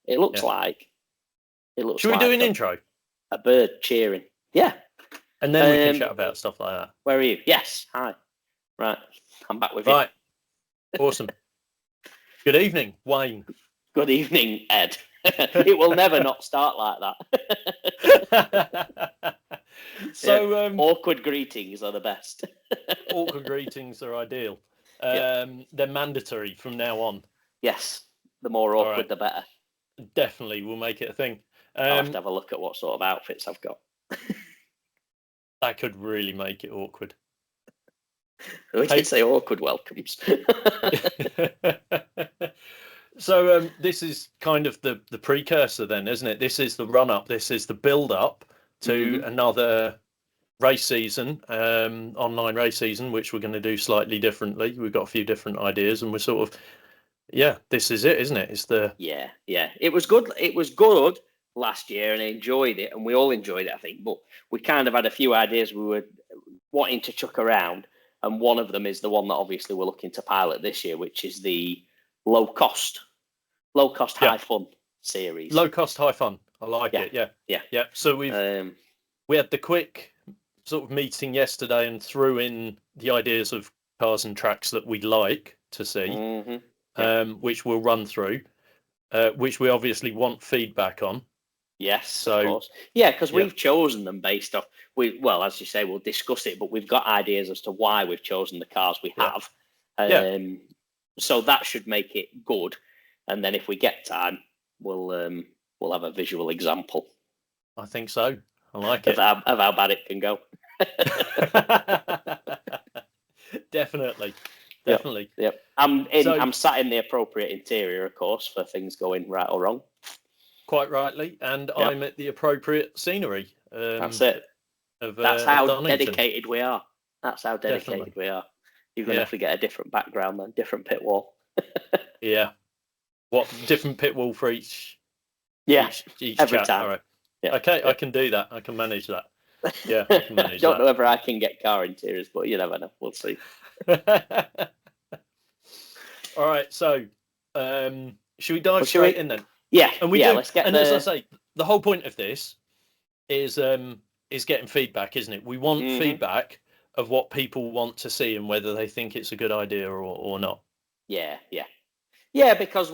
It looks like. Should we do an intro? A bird cheering. Yeah. And then we can chat about stuff like that. Where are you? Yes. Hi. Right. I'm back with you. Right. Awesome. Good evening, Wayne. Good evening, Ed. It will never not start like that. So awkward greetings are the best. Awkward greetings are ideal. They're mandatory from now on. Yes. The more awkward, the better. Definitely. We'll make it a thing. I'll have to have a look at what sort of outfits I've got. That could really make it awkward. We did say awkward welcomes. So this is kind of the precursor then, isn't it? This is the run-up. This is the build-up to another race season, online race season, which we're going to do slightly differently. We've got a few different ideas, and we're sort of, this is it, isn't it? It's the yeah. It was good. It was good last year, and I enjoyed it, and we all enjoyed it, I think. But we kind of had a few ideas we were wanting to chuck around, and one of them is the one that obviously we're looking to pilot this year, which is the low cost, high fun series. Low cost, high fun. I like it. Yeah. So we had the quick sort of meeting yesterday and threw in the ideas of cars and tracks that we'd like to see, which we'll run through, which we obviously want feedback on. Yes, so, of course. Yeah, because we've chosen them based off. As you say, we'll discuss it, but we've got ideas as to why we've chosen the cars we have. So that should make it good. And then if we get time, we'll have a visual example. I think so. I like it. Of how bad it can go. Definitely. Yep. I'm sat in the appropriate interior, of course, for things going right or wrong. Quite rightly, and I'm at the appropriate scenery. That's it. That's how dedicated we are. That's how dedicated we are. You're going to have to get a different background then, different pit wall. Yeah. What, different pit wall for each? Yeah, each every chat. time. All right. Yeah. Okay, I can do that. I can manage that. Yeah, I can manage Don't know whether I can get car interiors, but you never know. We'll see. All right, so should we dive straight in then? Yeah, and let's get. And as I say, the whole point of this is getting feedback, isn't it? We want feedback of what people want to see and whether they think it's a good idea or not. Yeah, because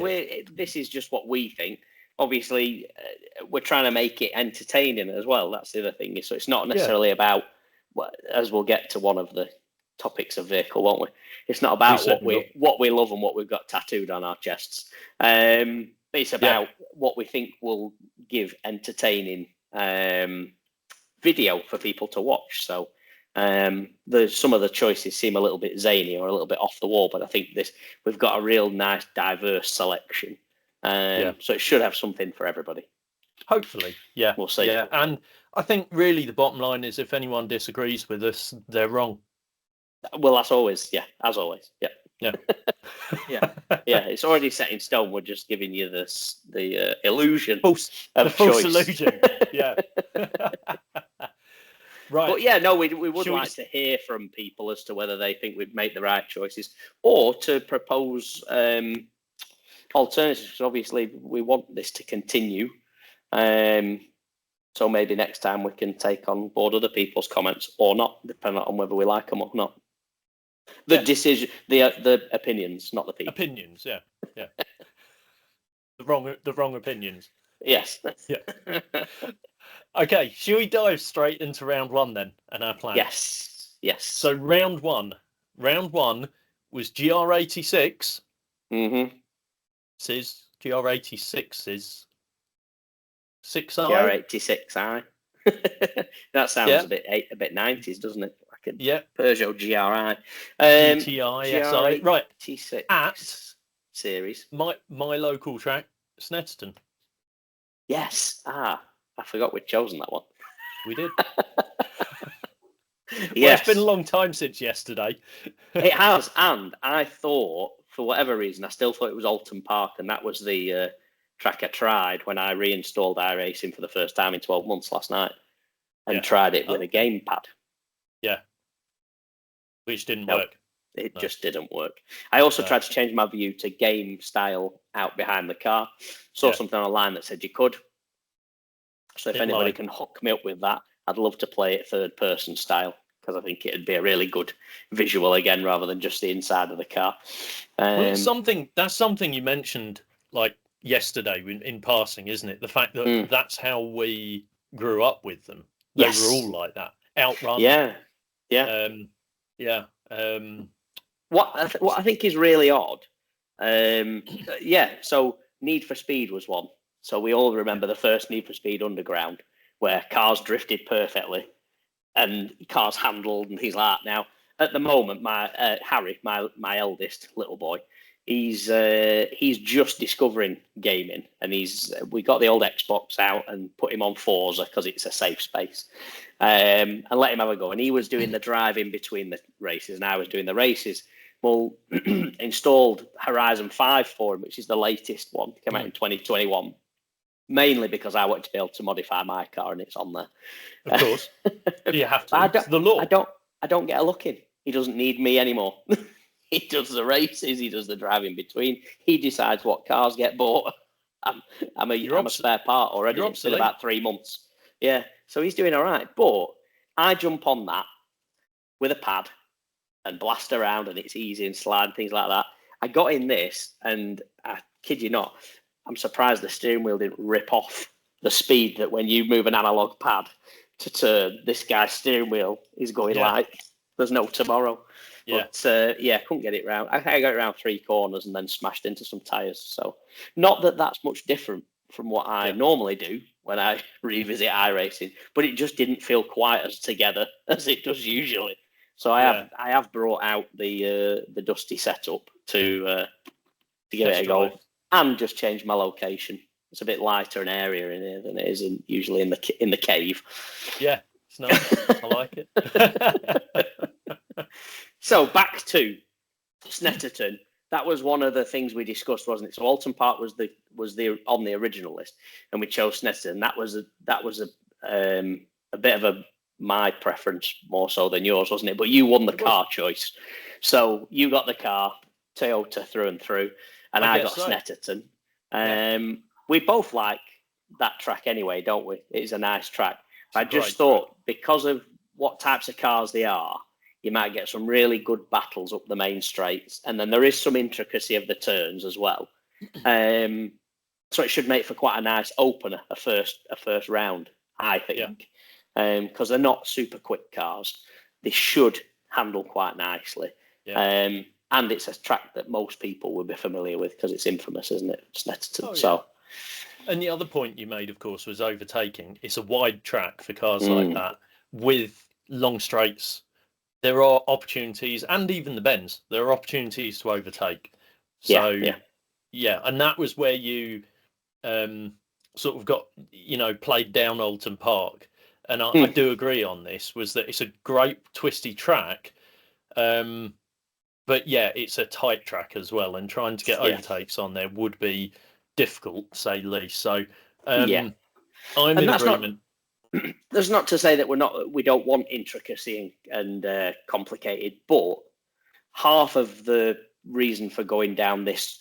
this is just what we think. Obviously, we're trying to make it entertaining as well. That's the other thing. So it's not necessarily about, as we'll get to one of the topics of vehicle, won't we? It's not about what we love and what we've got tattooed on our chests. It's about what we think will give entertaining video for people to watch. So some of the choices seem a little bit zany or a little bit off the wall, but I think we've got a real nice diverse selection. So it should have something for everybody. Hopefully, yeah. We'll see. Yeah, and I think really the bottom line is if anyone disagrees with us, they're wrong. Well, as always. Yeah. Yeah. It's already set in stone. We're just giving you the illusion false choice. illusion. Yeah. Right. But we would like to hear from people as to whether they think we've made the right choices or to propose alternatives. Because obviously we want this to continue. So maybe next time we can take on board other people's comments or not, depending on whether we like them or not. The decision, the opinions, not the people. Opinions, yeah. The wrong opinions. Yes. Yeah. Okay, shall we dive straight into round one then and our plan? Yes. So round one was GR86. Says GR86's 6i. GR86i. That sounds a bit 90s, doesn't it? Like a Peugeot GRI. GTI SI. Right. T6 at series. My local track, Snetterton. Yes. I forgot we'd chosen that one. We did. It's been a long time since yesterday. It has, and I thought, for whatever reason, I still thought it was Alton Park, and that was the track I tried when I reinstalled iRacing for the first time in 12 months last night, and tried it with a gamepad. Yeah. Which didn't work. It just didn't work. I also tried to change my view to game style out behind the car. Saw something online that said you could. So if anybody can hook me up with that, I'd love to play it third person style, because I think it'd be a really good visual again, rather than just the inside of the car. Well, that's something you mentioned like yesterday in passing, isn't it? The fact that that's how we grew up with them. They were all like that. Outrun. What I think is really odd. So Need for Speed was one. So we all remember the first Need for Speed Underground, where cars drifted perfectly and cars handled and things like that. Now, at the moment, my Harry, my eldest little boy, he's just discovering gaming, and we got the old Xbox out and put him on Forza because it's a safe space, and let him have a go. And he was doing the driving between the races, and I was doing the races. Well, installed Horizon 5 for him, which is the latest one, came out in 2021. Mainly because I wanted to be able to modify my car, and it's on there. Of course, you have to. It's the law. I don't get a look in. He doesn't need me anymore. He does the races. He does the driving between. He decides what cars get bought. I'm a spare part already. It's been about 3 months. Yeah, so he's doing all right. But I jump on that with a pad and blast around, and it's easy and slide and things like that. I got in this, and I kid you not, I'm surprised the steering wheel didn't rip off the speed that when you move an analog pad to turn, this guy's steering wheel is going like there's no tomorrow. Yeah. But couldn't get it round. I got it around 3 corners and then smashed into some tyres. So not that that's much different from what I normally do when I revisit iRacing, but it just didn't feel quite as together as it does usually. So I have brought out the Dusty setup to give it a go. And just change my location. It's a bit lighter and airier in here than it is usually in the cave. Yeah, it's nice. I like it. So back to Snetterton. That was one of the things we discussed, wasn't it? So Alton Park was on the original list, and we chose Snetterton. That was a bit of my preference more so than yours, wasn't it? But you won the car choice, so you got the car Toyota through and through. And I got Snetterton. We both like that track anyway, don't we? It's a nice track. I just thought because of what types of cars they are, you might get some really good battles up the main straights. And then there is some intricacy of the turns as well. So it should make for quite a nice opener, a first round, I think. Because they're not super quick cars. They should handle quite nicely. Yeah. And it's a track that most people will be familiar with because it's infamous, isn't it? Snetterton. And the other point you made, of course, was overtaking. It's a wide track for cars like that with long straights. There are opportunities, and even the bends, there are opportunities to overtake. So, and that was where you sort of got, played down Alton Park. And I do agree on this, was that it's a great twisty track. But it's a tight track as well, and trying to get overtakes on there would be difficult, to say the least. So, I'm in agreement. That's not to say that we don't want intricacy and complicated, but half of the reason for going down this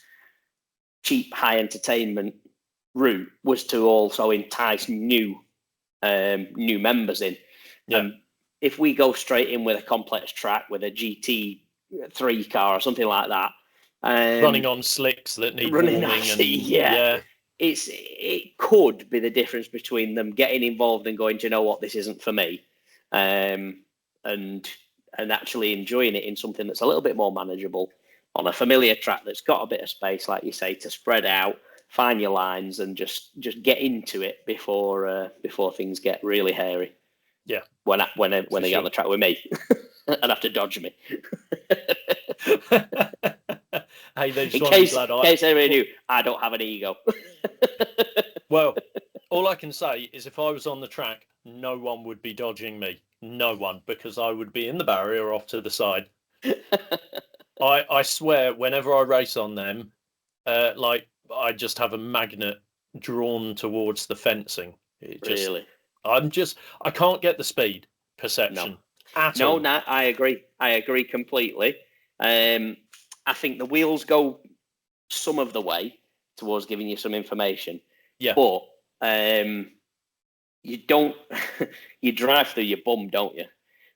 cheap, high entertainment route was to also entice new members in. If we go straight in with a complex track with a GT3 car or something like that, running on slicks that need warming, it could be the difference between them getting involved and going, do you know what, this isn't for me, and actually enjoying it in something that's a little bit more manageable on a familiar track that's got a bit of space, like you say, to spread out, find your lines, and just get into it before things get really hairy. Yeah, when they get on the track with me and have to dodge me. Hey, in case anybody knew, I don't have an ego. Well, all I can say is if I was on the track, no one would be dodging me. No one, because I would be in the barrier off to the side. I swear, whenever I race on them, I just have a magnet drawn towards the fencing. Really? I can't get the speed perception at all. No, I agree. I agree completely. I think the wheels go some of the way towards giving you some information. Yeah. But you don't, you drive through your bum, don't you?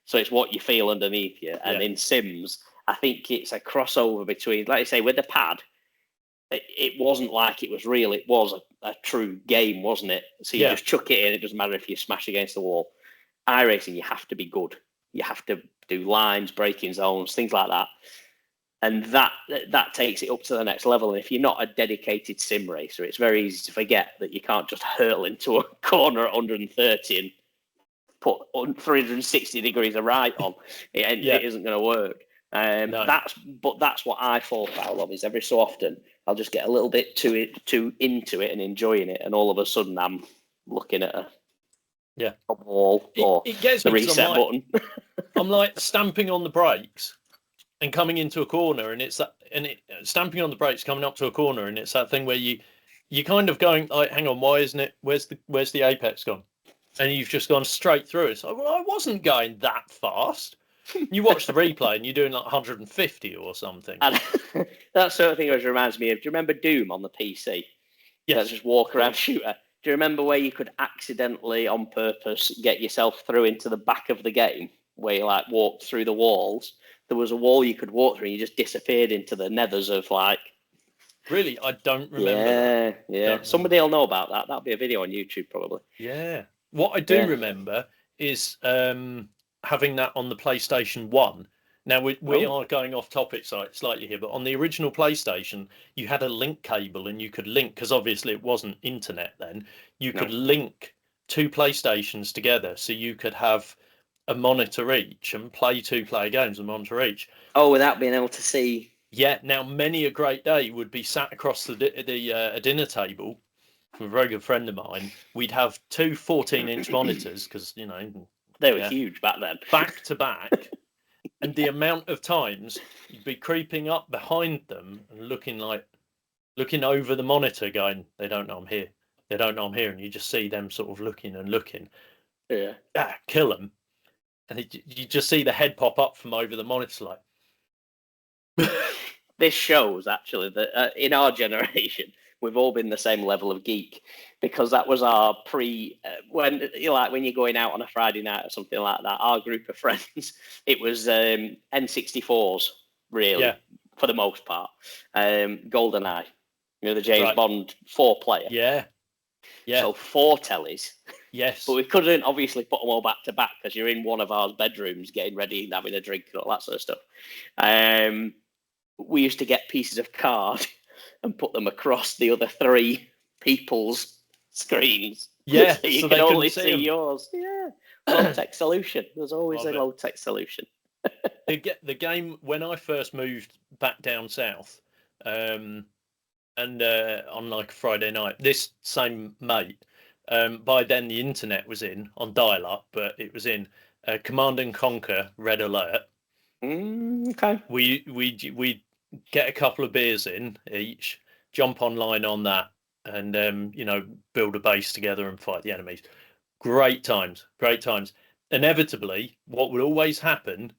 So it's what you feel underneath you. And in Sims, I think it's a crossover between, like I say, with the pad, it wasn't like it was real. It was a true game, wasn't it? So you just chuck it in. It doesn't matter if you smash against the wall. iRacing, you have to be good. You have to do lines, braking zones, things like that. And that takes it up to the next level. And if you're not a dedicated sim racer, it's very easy to forget that you can't just hurtle into a corner at 130 and put 360 degrees of right on. It isn't going to work. No. That's what I fall foul of. Is every so often I'll just get a little bit too into it and enjoying it, and all of a sudden I'm looking at a wall or it gets the me, reset button. I'm like stamping on the brakes and coming into a corner, and stamping on the brakes coming up to a corner, and it's that thing where you kind of going like, hang on, why isn't it? Where's the apex gone? And you've just gone straight through it. So, well, I wasn't going that fast. You watch the replay and you're doing like 150 or something. And that sort of thing always reminds me of, do you remember Doom on the PC? Yes. That's just walk around shooter. Do you remember where you could accidentally, on purpose, get yourself through into the back of the game, where you like walked through the walls? There was a wall you could walk through and you just disappeared into the nethers of like... Really? I don't remember that. Yeah. Somebody will know about that. That'll be a video on YouTube probably. Yeah. What I do remember is having that on the PlayStation 1. Now, we are going off topic slightly here, but on the original PlayStation, you had a link cable and you could link, because obviously it wasn't internet then, you could link two PlayStations together. So you could have a monitor each and play two-player games, a monitor each. Oh, without being able to see. Yeah, now many a great day would be sat across a dinner table with a very good friend of mine. We'd have two 14-inch monitors, because, they were huge back then. Back to back. And the amount of times you'd be creeping up behind them and looking over the monitor going, they don't know I'm here. They don't know I'm here. And you just see them sort of looking and looking. Yeah. Kill them. And you just see the head pop up from over the monitor like... This shows, actually, that in our generation, we've all been the same level of geek, because that was our when you're going out on a Friday night or something like that, our group of friends, it was N64s, really, for the most part. GoldenEye, the James Bond 4-player. Yeah. So 4 tellies. Yes. But we couldn't obviously put them all back to back, because you're in one of our bedrooms getting ready and having a drink and all that sort of stuff. We used to get pieces of card and put them across the other 3 people's screens. Yeah, so you can only see yours. Yeah, low-tech solution. There's always a low-tech solution. The game, when I first moved back down south, and on like a Friday night, this same mate, by then the internet was in on dial-up, but it was in Command and Conquer Red Alert. Okay. We get a couple of beers in each, jump online on that, and build a base together and fight the enemies. Great times. Inevitably, what would always happen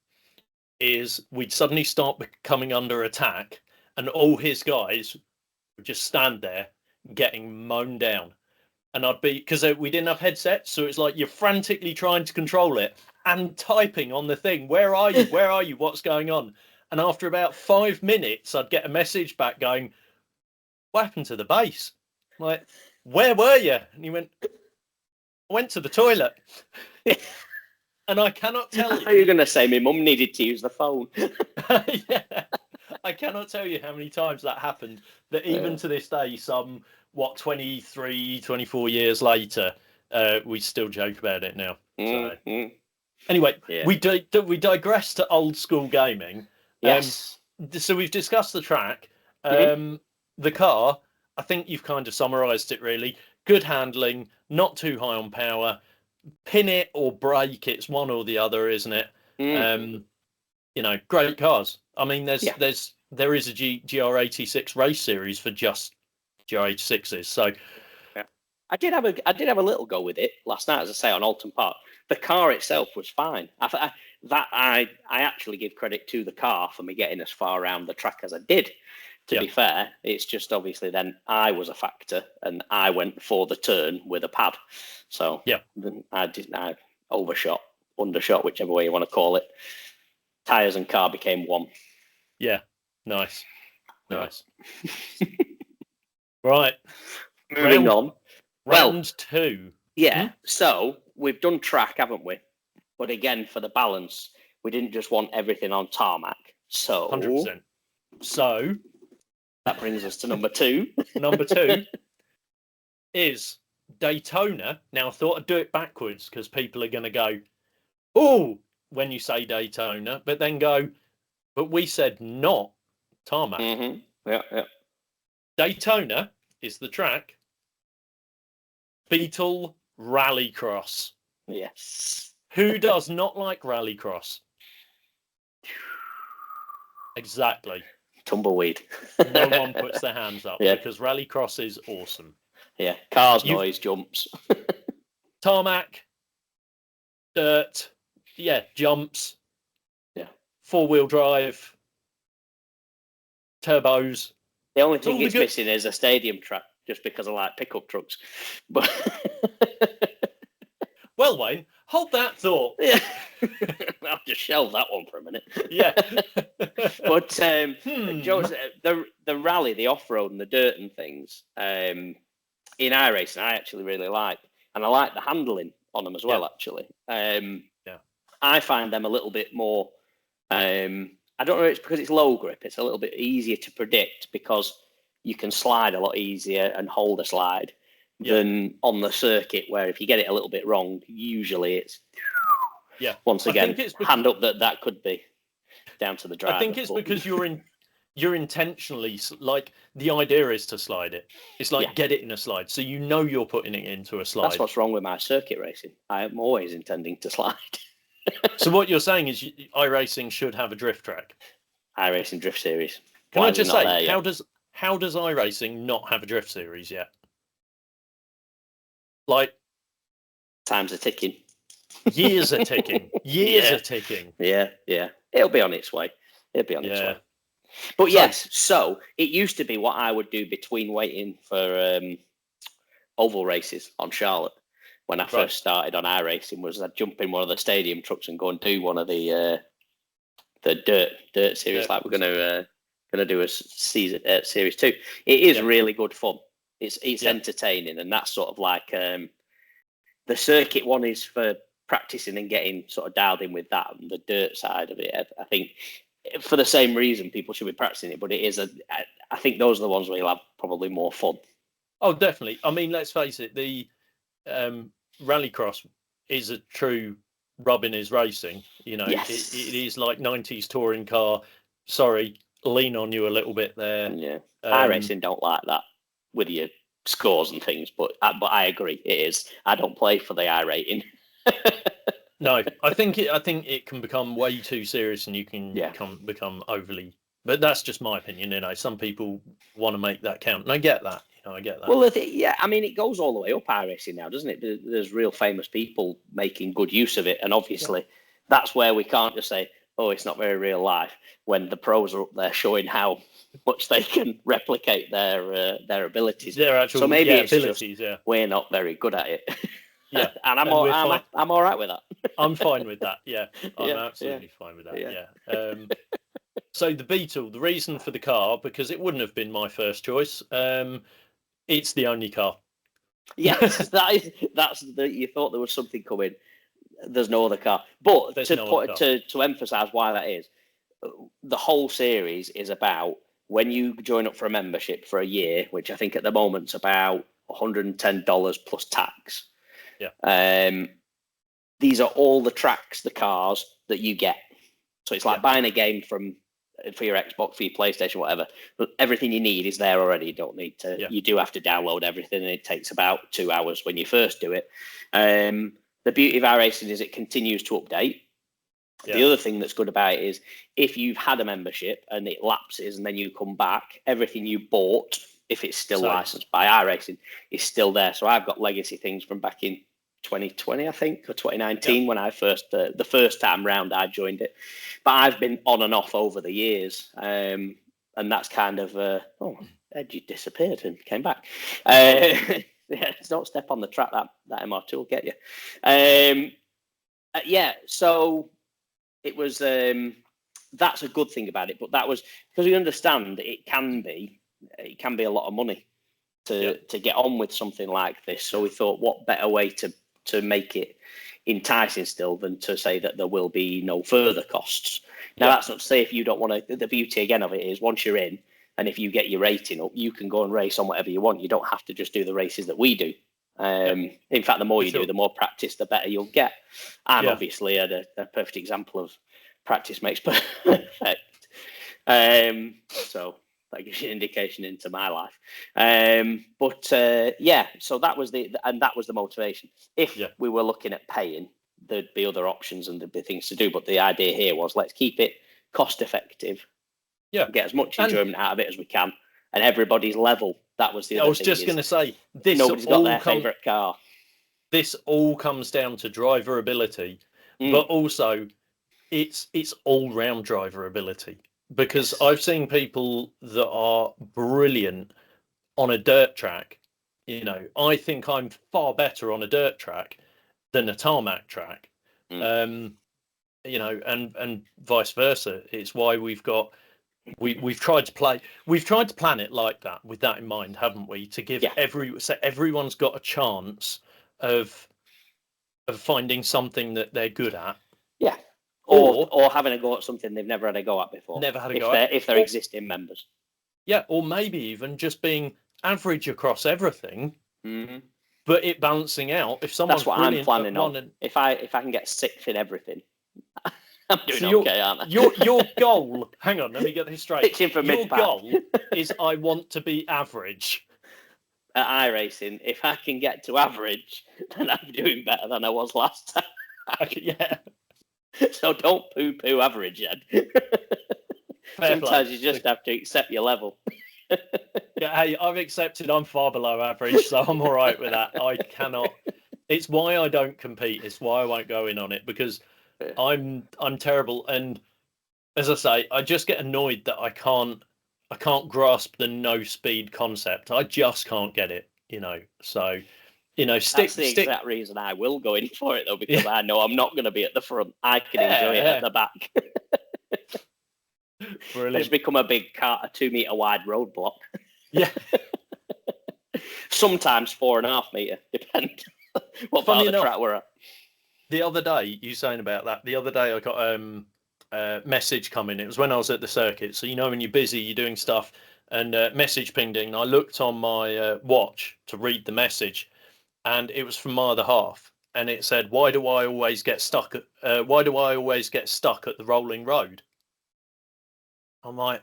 is we'd suddenly start coming under attack, and all his guys would just stand there getting mown down. And I'd be, because we didn't have headsets, so it's like you're frantically trying to control it and typing on the thing, where are you? Where are you? What's going on? And after about 5 minutes, I'd get a message back going, what happened to the base? I'm like, where were you? And he went, I went to the toilet. And I cannot tell you. How are you going to say my mum needed to use the phone? Yeah. I cannot tell you how many times that happened, that even to this day, 23, 24 years later, we still joke about it now. So. Anyway, we digress to old school gaming. Yes. So we've discussed the track. The car, I think you've kind of summarised it really. Good handling, not too high on power. Pin it or brake, it's one or the other, isn't it? Great cars. I mean, there is a GR86 race series for just GR86s. So I did have a little go with it last night, as I say, on Alton Park. the car itself was fine. I actually give credit to the car for me getting as far around the track as I did. To be fair, it's just obviously then I was a factor and I went for the turn with a pad. So I overshot, undershot, whichever way you want to call it. Tyres and car became one. Yeah, nice. Right. Moving on. Round 2. Yeah, so we've done track, haven't we? But again, for the balance, we didn't just want everything on tarmac. So 100%. So that brings us to number 2. Number 2 is Daytona. Now, I thought I'd do it backwards because people are going to go, oh, when you say Daytona, but then go, but we said not tarmac. Mm-hmm. Yeah. Daytona is the track. Beetle Rallycross. Yes. Who does not like Rallycross? Exactly. Tumbleweed. No one puts their hands up because Rallycross is awesome. Yeah. Cars, noise, jumps. Tarmac, dirt, jumps. Yeah. 4-wheel drive, turbos. The only thing it's missing is a stadium track, just because I like pickup trucks. But well, Wayne, hold that thought. Yeah. I'll just shelve that one for a minute. Yeah. But Joe's, the rally, the off-road and the dirt and things, in iRacing, I actually really like. And I like the handling on them as well, actually. I find them a little bit more, I don't know if it's because it's low grip, it's a little bit easier to predict because you can slide a lot easier and hold a slide than on the circuit, where if you get it a little bit wrong, usually it's once again hand up that could be down to the driver. I think it's because you're intentionally, like, the idea is to slide it. It's like get it in a slide, so you know you're putting it into a slide. That's what's wrong with my circuit racing. I am always intending to slide. So what you're saying is iRacing should have a drift track. iRacing Drift Series. Can I just say, how does iRacing not have a drift series yet? Like, time's are ticking. Years are ticking. Years are ticking. Yeah. It'll be on its way. Its way. But so it used to be what I would do between waiting for oval races on Charlotte. When I first started on iRacing, was I'd jump in one of the stadium trucks and go and do one of the dirt series, like we're gonna do a season series 2. It is really good fun. It's entertaining, and that's sort of like the circuit one is for practicing and getting sort of dialed in with that, and the dirt side of it. I think for the same reason people should be practicing it, but it is I think those are the ones where you'll have probably more fun. Oh, definitely. I mean, let's face it, the Rallycross is a true rubbing is racing. You know, it is like 90s touring car. Sorry, lean on you a little bit there. Yeah, iRacing don't like that with your scores and things, but I agree, it is. I don't play for the iRating. No, I think it can become way too serious, and you can become overly. But that's just my opinion. You know, some people want to make that count, and I get that. I get that. Well, I mean, it goes all the way up iRacing now, doesn't it? There's real famous people making good use of it, and obviously that's where we can't just say, oh, it's not very real life, when the pros are up there showing how much they can replicate their abilities. Their actual so maybe it's abilities, just we're not very good at it. Yeah, and I'm all right with that. I'm fine with that. Yeah, I'm absolutely fine with that. Yeah. So the Beetle, the reason for the car, because it wouldn't have been my first choice. It's the only car. Yes, you thought there was something coming. There's no other car. But to emphasise why that is, the whole series is about when you join up for a membership for a year, which I think at the moment's about $110 plus tax. Yeah. These are all the tracks, the cars that you get. So it's like buying a game for your Xbox, for your PlayStation, whatever. But everything you need is there already. You don't need to. Yeah. You do have to download everything, and it takes about 2 hours when you first do it. The beauty of iRacing is it continues to update. Yeah. The other thing that's good about it is if you've had a membership and it lapses and then you come back, everything you bought, if it's still licensed by iRacing, is still there. So I've got legacy things from back in 2020, I think, or 2019 when I first, the first time round I joined it. But I've been on and off over the years. And that's kind of, Edgy disappeared and came back. Yeah, don't step on the trap, that MR2 will get you. So it was, that's a good thing about it, but that was, because we understand it can be a lot of money to get on with something like this. So we thought, what better way to make it enticing still than to say that there will be no further costs. Now, that's not to say if you don't want to, the beauty again of it is once you're in, and if you get your rating up, you can go and race on whatever you want. You don't have to just do the races that we do. In fact, the more you do, the more practice, the better you'll get. And obviously, a perfect example of practice makes perfect. So that gives you an indication into my life. So that was the motivation. If we were looking at paying, there'd be other options and there'd be things to do. But the idea here was, let's keep it cost effective. Yeah, get as much enjoyment out of it as we can, and everybody's level. That was the other thing. I was just going to say, nobody's got their favourite car. This all comes down to driver ability, but also it's all round driver ability, because I've seen people that are brilliant on a dirt track. You know, I think I'm far better on a dirt track than a tarmac track. You know, and vice versa. It's why we've tried to plan it like that, with that in mind, haven't we? To give everyone's got a chance of finding something that they're good at. Yeah. Or having a go at something they've never had a go at before. Never had a go at. If they're existing members. Yeah, or maybe even just being average across everything, but it balancing out. If someone's that's what I'm planning on. If I can get sixth in everything, I'm doing okay, aren't I? Your goal. Hang on, let me get this straight. Pitching for your goal is I want to be average. At iRacing, if I can get to average, then I'm doing better than I was last time. Yeah. So don't poo-poo average, Ed. Sometimes you just have to accept your level. Yeah, hey, I've accepted I'm far below average, so I'm all right with that. I cannot. It's why I don't compete. It's why I won't go in on it, because I'm terrible. And as I say, I just get annoyed that I can't grasp the no speed concept. I just can't get it, you know. So, you know, that's the exact reason I will go in for it, though, because I know I'm not going to be at the front. I can enjoy it at the back. Brilliant. It's become a 2-meter wide roadblock. Yeah. Sometimes 4.5 meter, depend what part of the track we're at. The other day, you saying about that, the other day I got a message coming. It was when I was at the circuit. So, you know, when you're busy, you're doing stuff, and message pinged in. I looked on my watch to read the message, and it was from my other half. And it said, why do I always get stuck at the rolling road? I'm like,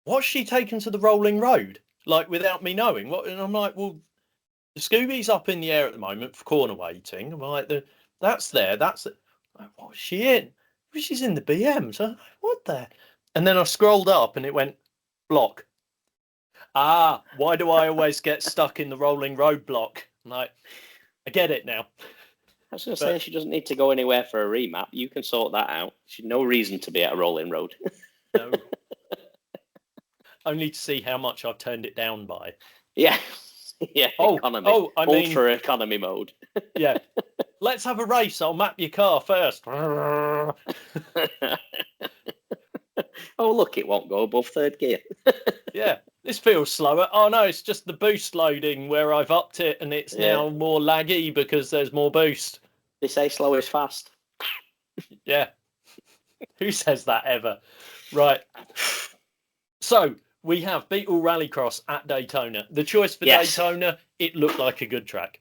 what's she taken to the rolling road? Like, without me knowing what? And I'm like, well, the Scooby's up in the air at the moment for corner waiting. I'm like, that's there. That's it. What's she in? Well, she's in the BM. So what the? And then I scrolled up and it went block. Why do I always get stuck in the rolling road block? I'm like, I get it now. I was going to say, she doesn't need to go anywhere for a remap. You can sort that out. She's no reason to be at a rolling road. No. Only to see how much I've turned it down by. Yeah. Yeah. Economy. Ultra economy mode. Yeah. Let's have a race. I'll map your car first. Oh, look, it won't go above third gear. Yeah. This feels slower. Oh, no, it's just the boost loading where I've upped it and it's now more laggy because there's more boost. They say slow is fast. Yeah. Who says that ever? Right. So we have Beetle Rallycross at Daytona. The choice for Daytona, it looked like a good track.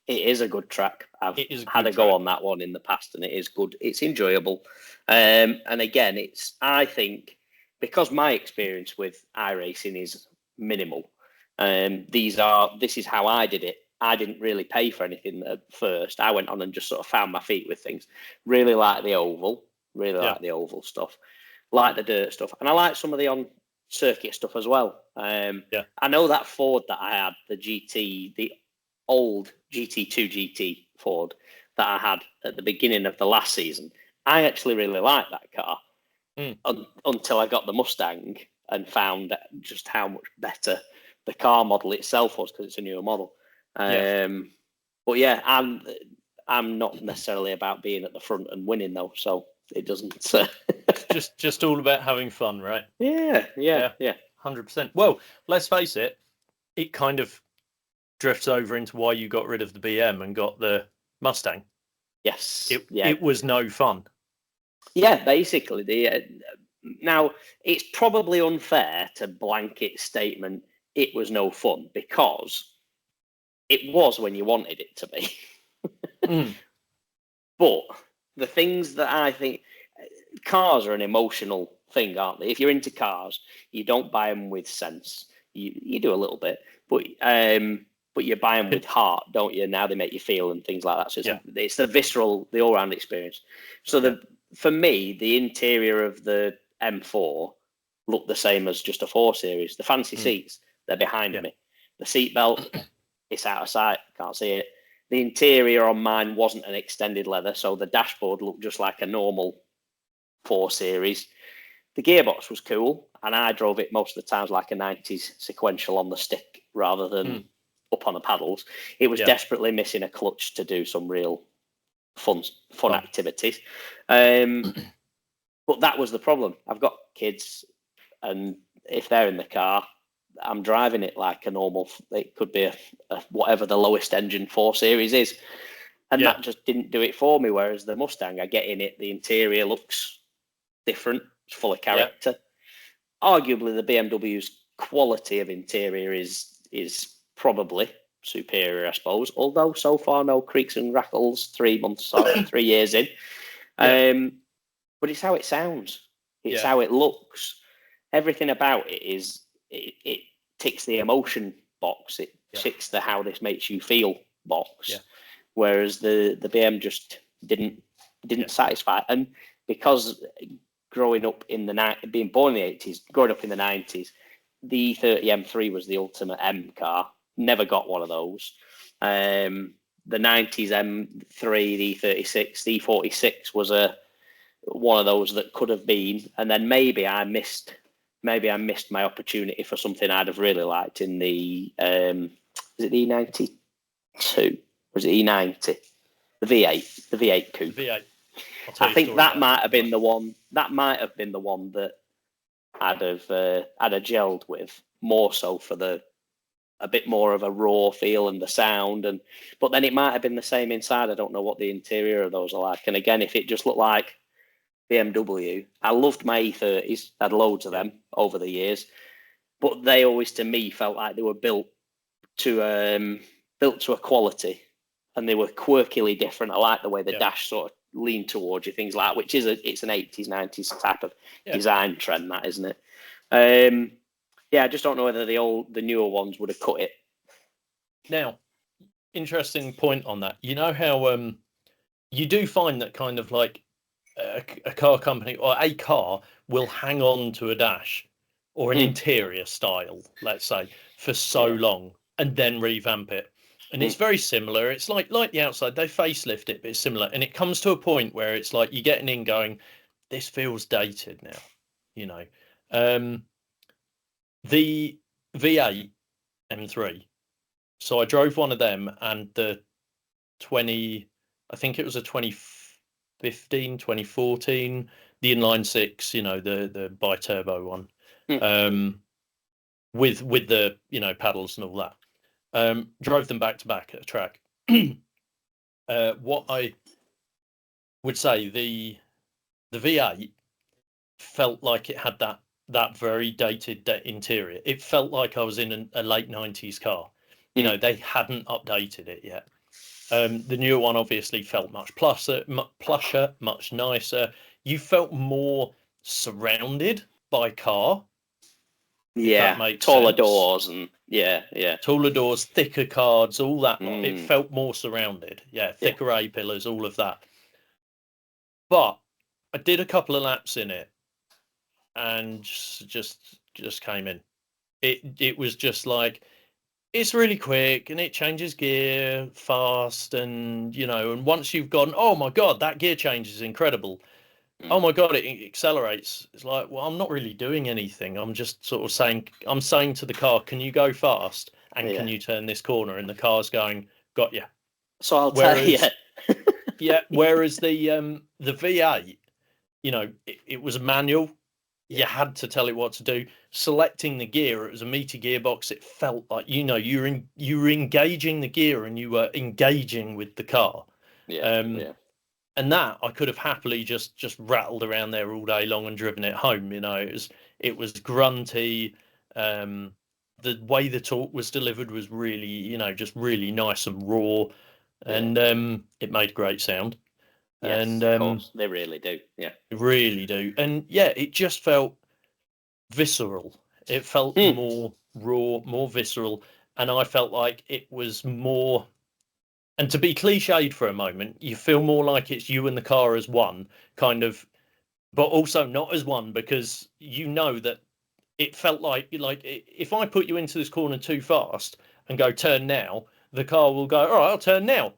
It is a good track. I've had a go on that one in the past, and it is good. It's enjoyable. And again, I think, because my experience with iRacing is minimal, this is how I did it. I didn't really pay for anything at first. I went on and just sort of found my feet with things. Really like the oval. Really like the oval stuff. Like the dirt stuff. And I like some of the on-circuit stuff as well. I know that Ford that I had, the GT, old GT2 GT Ford that I had at the beginning of the last season, I actually really liked that car until I got the Mustang and found just how much better the car model itself was, because it's a newer model. But yeah, I'm not necessarily about being at the front and winning though, so it doesn't. just all about having fun, right? Yeah. 100%. Well, let's face it, it kind of drifts over into why you got rid of the BM and got the Mustang. Yes. It was no fun. Yeah, basically. Now, it's probably unfair to blanket statement it was no fun, because it was when you wanted it to be. But the things that I think, cars are an emotional thing, aren't they? If you're into cars, you don't buy them with sense. You do a little bit, but you buy them with heart, don't you? Now they make you feel and things like that. So it's the visceral, the all-round experience. So for me, the interior of the M4 looked the same as just a 4 Series. The fancy seats, they're behind me. The seatbelt, it's out of sight, can't see it. The interior on mine wasn't an extended leather, so the dashboard looked just like a normal 4 Series. The gearbox was cool, and I drove it most of the times like a 90s sequential on the stick rather than up on the paddles. It was desperately missing a clutch to do some real fun activities. But that was the problem. I've got kids, and if they're in the car, I'm driving it like a normal, it could be a whatever the lowest engine 4 Series is. And that just didn't do it for me. Whereas the Mustang, I get in it, the interior looks different, it's full of character. Arguably, the BMW's quality of interior is probably superior, I suppose. Although so far, no creaks and rattles 3 months or 3 years in. But it's how it sounds. It's how it looks. Everything about it is, it ticks the emotion box. It ticks the how this makes you feel box. Whereas the BM just didn't satisfy. And because growing up in being born in the 80s, growing up in the 90s, the E30 M3 was the ultimate M car. Never got one of those. The 90s M3, the E36, the E46 was one of those that could have been. And then maybe I missed my opportunity for something I'd have really liked in the is it the E92? Or is it E90? The V8 coupe. V8. I think that might have been the one. That might have been the one that I'd have gelled with more so for a bit more of a raw feel and the sound. But then it might have been the same inside. I don't know what the interior of those are like. And again, if it just looked like BMW, I loved my E30s. I had loads of them over the years, but they always, to me, felt like they were built to a quality, and they were quirkily different. I like the way the dash sort of leaned towards you, things like that, which is it's an 80s, 90s type of design trend, that, isn't it? I just don't know whether the newer ones would have cut it. Now, interesting point on that. You know how you do find that kind of like a car company or a car will hang on to a dash or an interior style, let's say, for so long and then revamp it. And it's very similar. It's like the outside, they facelift it, but it's similar. And it comes to a point where it's like you're getting in going, this feels dated now, you know. The V8 M3. So I drove one of them, and the I think it was a 2015, 2014, the inline six, you know, the bi-turbo one, with the, you know, paddles and all that. Drove them back to back at a track. What I would say, the V8 felt like it had that very dated interior. It felt like I was in a late 90s car. You know, they hadn't updated it yet. The newer one obviously felt much plusher, much nicer. You felt more surrounded by car. Yeah, taller doors and taller doors, thicker cards, all that. It felt more surrounded. Yeah, thicker A pillars, all of that. But I did a couple of laps in it, and just came in. It was just like it's really quick and it changes gear fast, and and once you've gone, oh my god, that gear change is incredible. Oh my god, it accelerates. It's like, well, I'm not really doing anything. I'm just sort of saying to the car, can you go fast and can you turn this corner? And the car's going, got you. So I'll tell you. Yeah. Whereas the V8, it was a manual. You had to tell it what to do. Selecting the gear, it was a meaty gearbox. It felt like you were engaging the gear and you were engaging with the car. And that I could have happily just rattled around there all day long and driven it home. It was grunty. The way the torque was delivered was really, just really nice and raw, and it made great sound. Yes, and of course, they really do. Yeah, they really do. And yeah, it just felt visceral. It felt more raw, more visceral, and I felt like it was more. And to be cliched for a moment, you feel more like it's you and the car as one, kind of, but also not as one, because that it felt like if I put you into this corner too fast and go turn now, the car will go, all right, I'll turn now.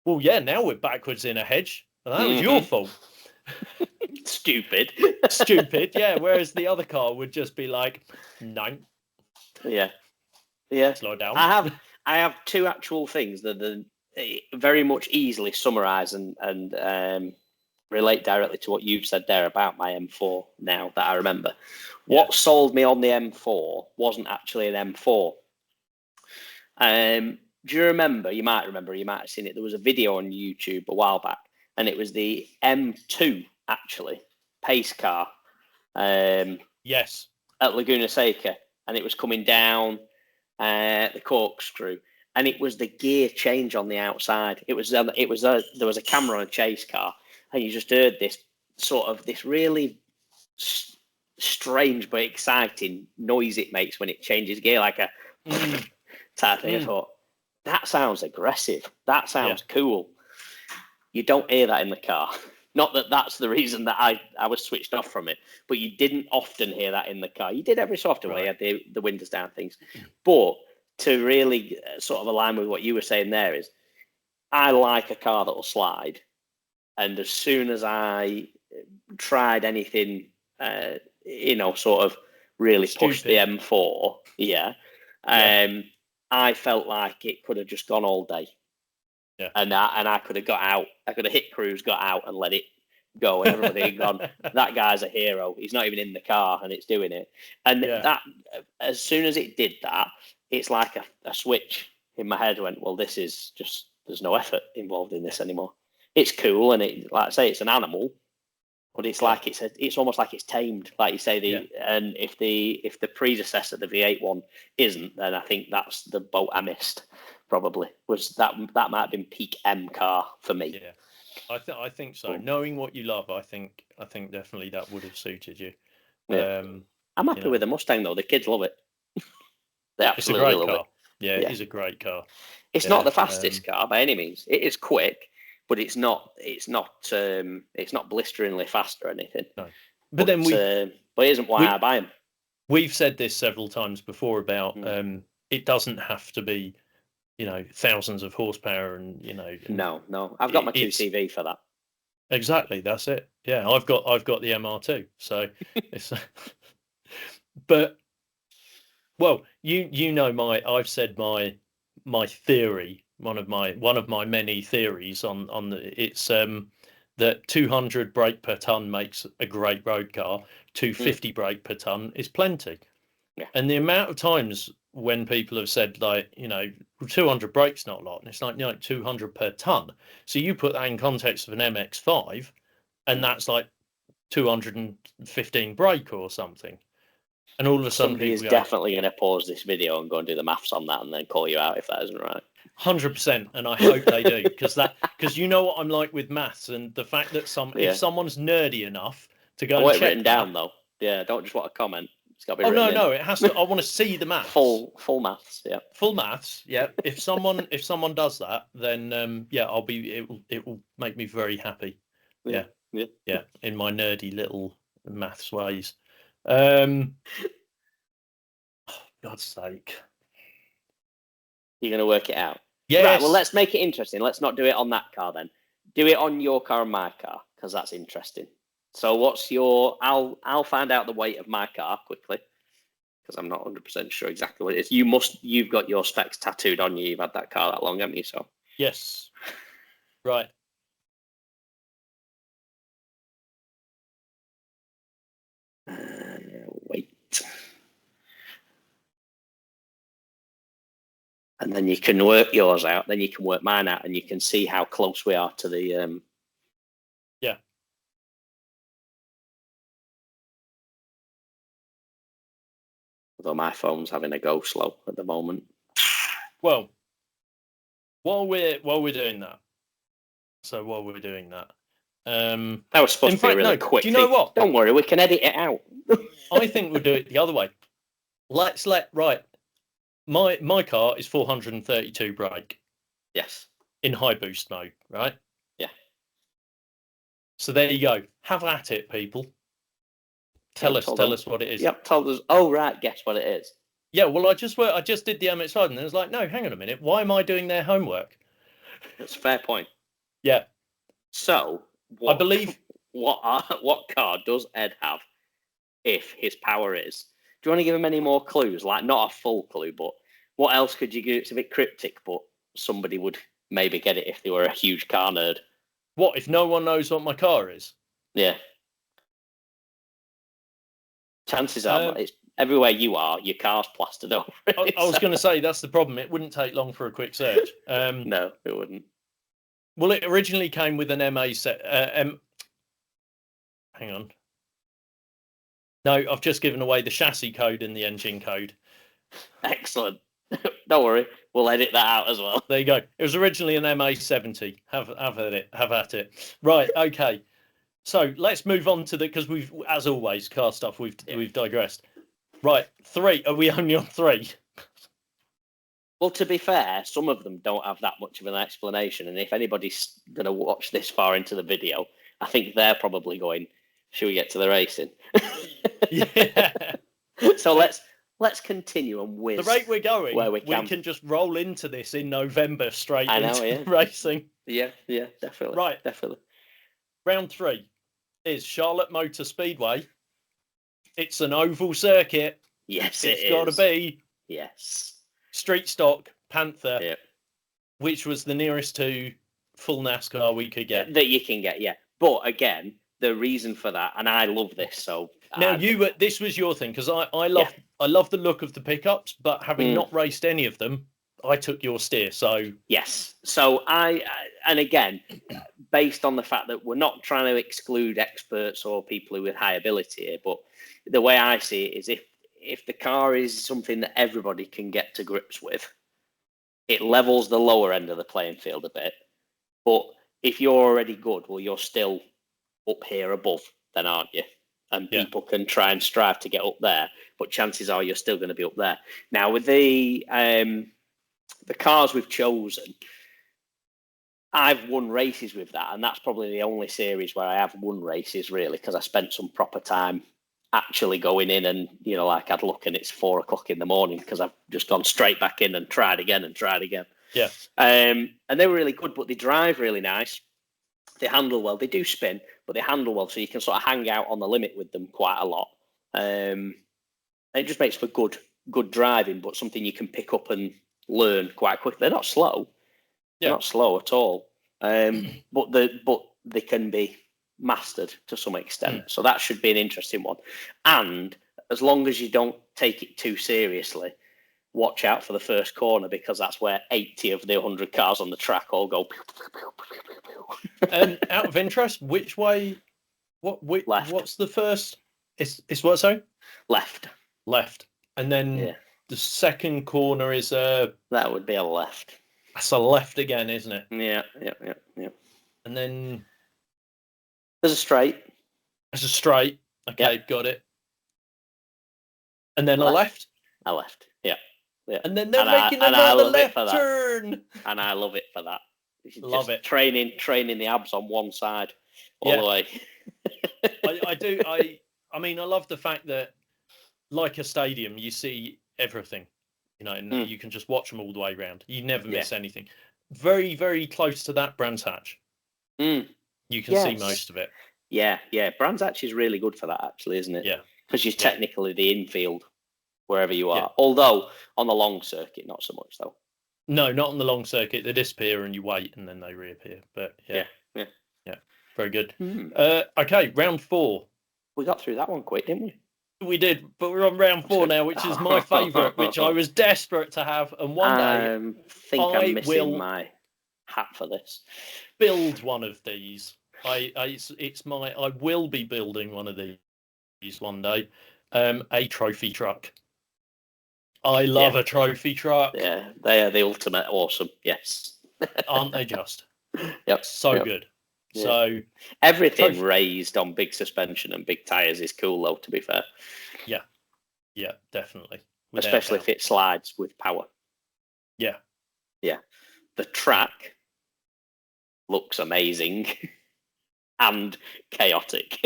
Well, yeah, now we're backwards in a hedge, and that was your fault. Stupid. Stupid, yeah. Whereas the other car would just be like, no. Yeah. Slow down. I have two actual things that very much easily summarise and relate directly to what you've said there about my M4 now that I remember. What sold me on the M4 wasn't actually an M4. Do you remember? You might remember, you might have seen it. There was a video on YouTube a while back, and it was the M2, actually, pace car. Yes. At Laguna Seca, and it was coming down the corkscrew, and it was the gear change on the outside. There was a camera on a chase car, and you just heard this really strange but exciting noise it makes when it changes gear, like a type thing. I thought, that sounds aggressive. That sounds cool. You don't hear that in the car. Not that that's the reason that I was switched off from it, but you didn't often hear that in the car. You did every so often when you had the windows down things. But to really sort of align with what you were saying there is, I like a car that will slide. And as soon as I tried anything, sort of really pushed the M4, I felt like it could have just gone all day. Yeah. And I could have got out. I could have hit cruise, got out, and let it go. And everybody had gone, that guy's a hero. He's not even in the car, and it's doing it. And that, as soon as it did that, it's like a switch in my head went, well, this is just, there's no effort involved in this anymore. It's cool, and it, like I say, it's an animal, but it's like it's almost like it's tamed, like you say. And if the predecessor, the V8 one, isn't, then I think that's the boat I missed. Probably was that might have been peak M car for me. Yeah, I think so. Knowing what you love, I think definitely that would have suited you. I'm happy with the Mustang though. The kids love it. They absolutely love it. Yeah, it is a great car. It's not the fastest car by any means. It is quick, but it's not blisteringly fast or anything. No. But it isn't why I buy them. We've said this several times before about it doesn't have to be, thousands of horsepower and No. I've got my 2CV for that. Exactly, that's it. Yeah, I've got the MR2. So it's but well, I've said my theory, one of my many theories on it's that 200 brake per ton makes a great road car, 250 brake per ton is plenty. Yeah. And the amount of times when people have said 200 brakes not a lot, and it's like 200 per ton. So you put that in context of an MX-5, and that's like 215 brake or something. And all of a sudden, somebody is definitely going to pause this video and go and do the maths on that, and then call you out if that isn't right. 100%, and I hope they do, because you know what I'm like with maths, and the fact that if someone's nerdy enough to go and check written down though, don't just want to comment. It's got to be written in. No, it has to. I want to see the maths. Full maths, yeah. Full maths, yeah. If someone does that, then it will make me very happy. Yeah. In my nerdy little maths ways. Oh, God's sake. You're going to work it out. Yes. Right, well, let's make it interesting. Let's not do it on that car then. Do it on your car and my car, because that's interesting. So what's your... I'll find out the weight of my car quickly, because I'm not 100% sure exactly what it is. You've got your specs tattooed on you. You've had that car that long, haven't you? So yes. Right. Wait. And then you can work yours out. Then you can work mine out, and you can see how close we are to the... Yeah. Although my phone's having a go slow at the moment. Well, while we're doing that, that was supposed to be a really quick thing. Do you know what? Don't worry, we can edit it out. I think we'll do it the other way. My car is 432 brake. Yes. In high boost mode, right? Yeah. So there you go. Have at it, people. Tell us what it is. Yep, told us. Oh, right, guess what it is. Yeah, well, I just did the MX5 and it was like, no, hang on a minute. Why am I doing their homework? That's a fair point. Yeah. So, I believe what car does Ed have if his power is? Do you want to give him any more clues? Like, not a full clue, but what else could you give? It's a bit cryptic, but somebody would maybe get it if they were a huge car nerd. What, if no one knows what my car is? Yeah. Chances are, it's everywhere you are, your car's plastered over. I was going to say, that's the problem. It wouldn't take long for a quick search. No, it wouldn't. Well, it originally came with an MA set. Hang on. No, I've just given away the chassis code and the engine code. Excellent. Don't worry, we'll edit that out as well. There you go. It was originally an MA 70. Have at it. Right. Okay. So let's move on to because we've, as always, car stuff. We've digressed. Right. 3. Are we only on 3? Well, to be fair, some of them don't have that much of an explanation, and if anybody's going to watch this far into the video, I think they're probably going, "Should we get to the racing?" Yeah. So let's continue and whiz. The rate we're going, where we can just roll into this in November straight into racing. Yeah, definitely. Right, definitely. Round 3 is Charlotte Motor Speedway. It's an oval circuit. Yes, it's got to be. Yes. Street stock Panther. Yep. Which was the nearest to full NASCAR we could get. That you can get, yeah. But again, the reason for that, and I love this. So now this was your thing because I love the look of the pickups, but having not raced any of them, I took your steer. So yes, so and again, based on the fact that we're not trying to exclude experts or people with high ability here, but the way I see it is if the car is something that everybody can get to grips with, it levels the lower end of the playing field a bit. But if you're already good, well, you're still up here above, then aren't you? And people can try and strive to get up there, but chances are you're still going to be up there. Now, with the cars we've chosen, I've won races with that, and that's probably the only series where I have won races, really, because I spent some proper time actually going in and, like I'd look and it's 4 o'clock in the morning because I've just gone straight back in and tried again. Yeah. And they were really good, but they drive really nice. They handle well. They do spin, but they handle well, so you can sort of hang out on the limit with them quite a lot. And it just makes for good driving, but something you can pick up and learn quite quickly. They're not slow. They're not slow at all. But they can be mastered to some extent. So that should be an interesting one. And as long as you don't take it too seriously, watch out for the first corner because that's where 80 of the 100 cars on the track all go. Pew, pew, pew, pew, pew, pew. Out of interest, which way? Left. What's the first? It's what? Sorry. Left. And then the second corner is that would be a left. That's a left again, isn't it? Yeah. And then there's a straight. There's a straight. Okay, got it. And then a left. A left. Yeah. And then they're making another left turn. And I love it for that. Love it. Training the abs on one side all the way. I do. I mean, I love the fact that, like a stadium, you see everything. and you can just watch them all the way around. You never miss anything. Very, very close to that Brands Hatch. You can see most of it. Yeah. Brands Hatch is really good for that, actually, isn't it? Yeah. Because you're technically the infield wherever you are. Although on the long circuit, not so much though. No, not on the long circuit. They disappear and you wait and then they reappear. But yeah. Very good. Okay, round 4. We got through that one quick, didn't we? We did, but we're on round 4 now, which is my favourite, which I was desperate to have. And one day, I think I'm missing my hat for this. Build one of these. I will be building one of these one day. A trophy truck. I love a trophy truck. Yeah, they are the ultimate awesome. Yes, aren't they just? Yep. So good. Yeah. So everything raised on big suspension and big tires is cool, though. To be fair. Yeah, definitely. Especially if it slides with power. Yeah. The track looks amazing and chaotic.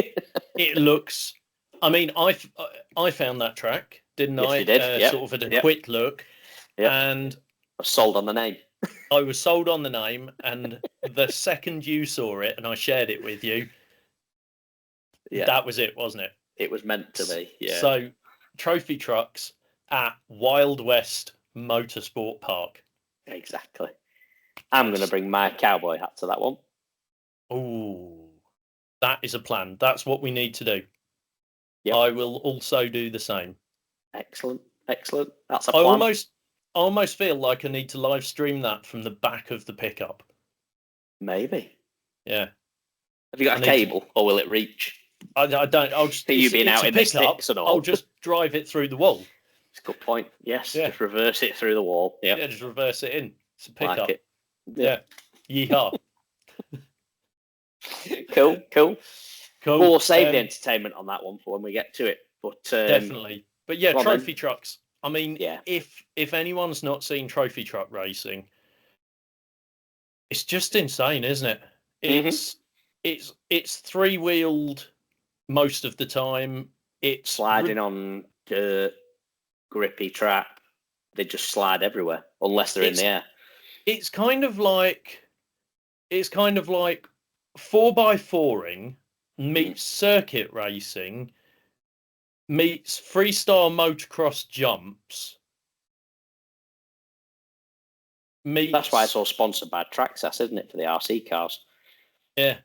It looks. I mean, I found that track, didn't I? You did. Sort of at a quick look, and I was sold on the name. I was sold on the name, and the second you saw it, and I shared it with you, that was it, wasn't it? It was meant to be. Yeah. So, trophy trucks at Wild West Motorsport Park. Exactly. I'm going to bring my cowboy hat to that one. Oh, that is a plan. That's what we need to do. Yep. I will also do the same. Excellent. That's a plan. I almost feel like I need to live stream that from the back of the pickup. Maybe. Yeah. Have you got a cable, or will it reach? I don't. I'll just. You being out in the sticks and all. I'll just drive it through the wall. It's a good point. Yes. Yeah. Just reverse it through the wall. Yeah. Yeah. Just reverse it in. It's a pickup. Like it. Yeah. Yeehaw. Cool. We'll save the entertainment on that one for when we get to it. But definitely. But yeah, trophy trucks. I mean, if anyone's not seen trophy truck racing, it's just insane, isn't it? It's 3-wheeled most of the time. It's sliding on dirt, grippy track. They just slide everywhere unless they're in the air. It's kind of like 4x4ing meets circuit racing meets freestyle motocross jumps. That's why it's all sponsored by Traxxas, isn't it, for the RC cars? Yeah.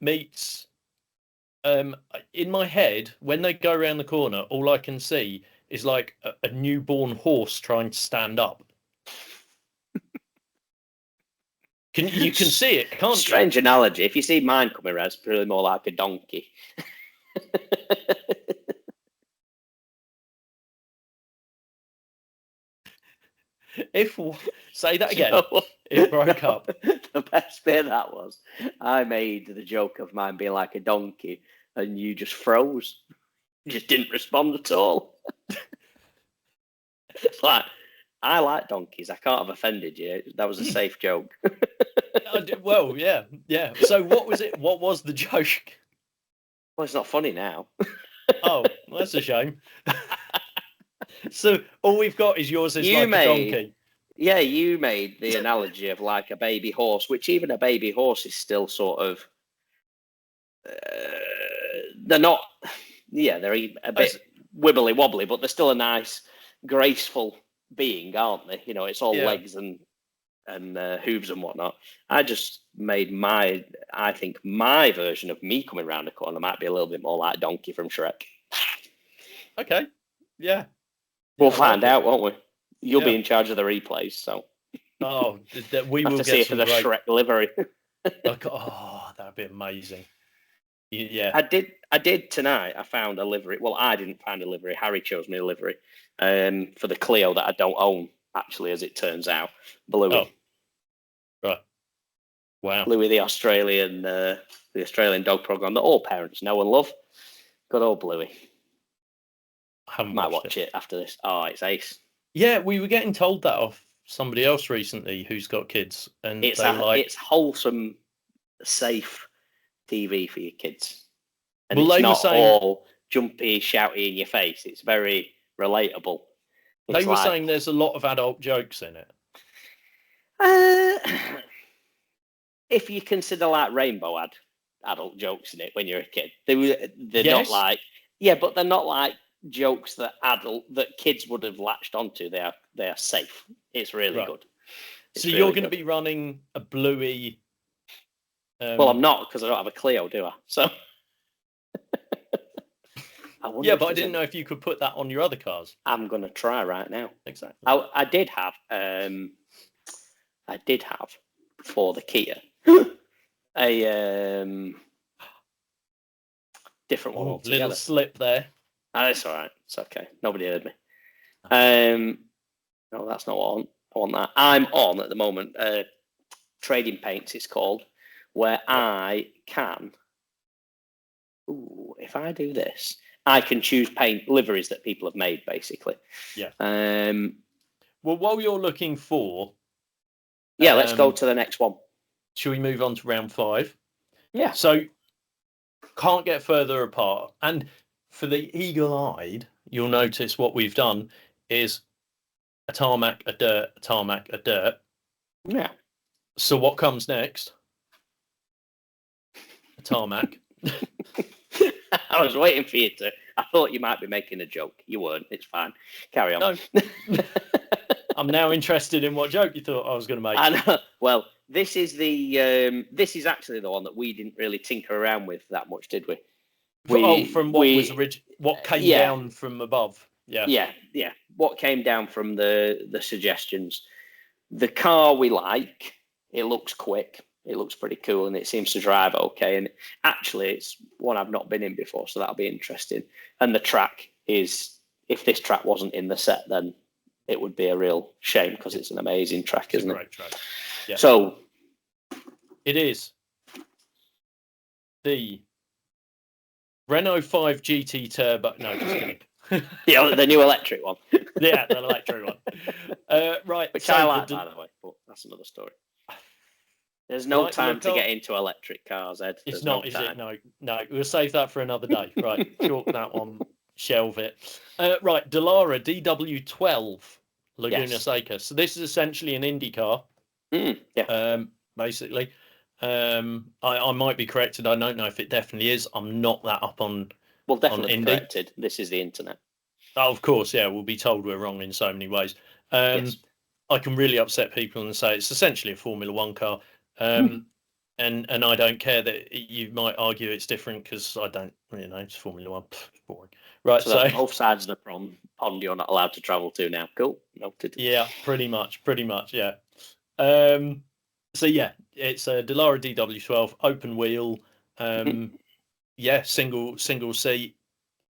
Meets. In my head, when they go around the corner, all I can see is like a newborn horse trying to stand up. You can see it, can't you? Strange analogy. If you see mine coming around, it's really more like a donkey. Say that again. It broke up. The best bit of that was I made the joke of mine being like a donkey, and you just froze. You just didn't respond at all. Like, I like donkeys. I can't have offended you. That was a safe joke. Well, yeah. So what was it? What was the joke? Well, it's not funny now. Oh, well, that's a shame. So all we've got is yours is like a donkey. Yeah, you made the analogy of like a baby horse, which even a baby horse is still sort of. They're not. Yeah, they're a bit wibbly wobbly, but they're still a nice, graceful being, aren't they? You know, it's all legs and hooves and whatnot. I just made I think my version of me coming round the corner might be a little bit more like Donkey from Shrek. Okay. Yeah. We'll find out, won't we? You'll be in charge of the replays, so. Oh, we will have to see it for the Shrek livery. That'd be amazing. Yeah. I did tonight. I found a livery. Well, I didn't find a livery. Harry chose me a livery for the Clio that I don't own, actually, as it turns out. Bluey. Oh. Right. Wow. Bluey, the Australian dog program that all parents know and love. Good old Bluey. I might watch it after this. Oh, it's ace. Yeah, we were getting told that off somebody else recently who's got kids, and it's wholesome, safe TV for your kids. And well, it's not all jumpy, shouty in your face. It's very relatable. They were saying there's a lot of adult jokes in it. If you consider like Rainbow had adult jokes in it when you're a kid, they're not like but they're not like jokes that kids would have latched onto. They are safe. It's really good. So you're going to be running a Bluey. Well, I'm not, because I don't have a Clio, do I? So. But I didn't know if you could put that on your other cars. I'm going to try right now. Exactly. I did have for the Kia a different one altogether. Little slip there. That's all right. It's okay. Nobody heard me. No, that's not what I want. That I'm on at the moment. Trading Paints, it's called, where I can. If I do this, I can choose paint liveries that people have made, basically. Yeah. Well, while you're looking for, let's go to the next one. Shall we move on to round 5? Yeah. So can't get further apart. And for the eagle-eyed, you'll notice what we've done is a tarmac, a dirt, a tarmac, a dirt. Yeah. So what comes next? A tarmac. I was waiting for you to. I thought you might be making a joke. You weren't. It's fine. Carry on. No. I'm now interested in what joke you thought I was going to make. I know. Well, this is actually the one that we didn't really tinker around with that much, did we? From what was what came down from above. Yeah. What came down from the suggestions. The car we like. It looks quick. It looks pretty cool, and it seems to drive okay. And actually, it's one I've not been in before, so that'll be interesting. And the track is, if this track wasn't in the set, then it would be a real shame, because it's an amazing track, isn't it? Great track. Yeah. So it is the Renault 5 GT Turbo. No, just kidding. The new electric one. Yeah, the electric one. Right. Which I like, by the way, but that's another story. There's no time to get into electric cars, Ed. It's not, is it? No. We'll save that for another day. Right, chalk that one, shelve it. Right, Dallara DW12 Laguna Seca. So this is essentially an Indy car. Basically. I might be corrected. I don't know if it definitely is. I'm not that up on. Well, definitely on corrected. This is the internet. Oh, of course, yeah. We'll be told we're wrong in so many ways. I can really upset people and say it's essentially a Formula One car. And I don't care that you might argue it's different, because I don't, it's Formula One. It's boring. Right, so both sides of the pond you're not allowed to travel to now. Cool. Noted. Yeah, pretty much, yeah. So yeah, it's a Dallara DW12 open wheel. Single seat,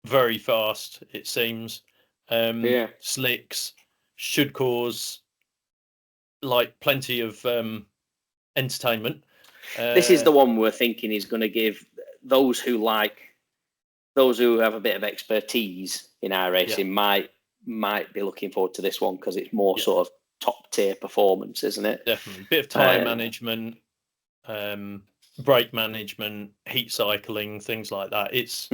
very fast, it seems. Slicks, should cause like plenty of entertainment. This is the one we're thinking is going to give those who have a bit of expertise in iRacing might be looking forward to this one, because it's more sort of top tier performance, isn't it? Definitely. Bit of tyre management, brake management, heat cycling, things like that. It's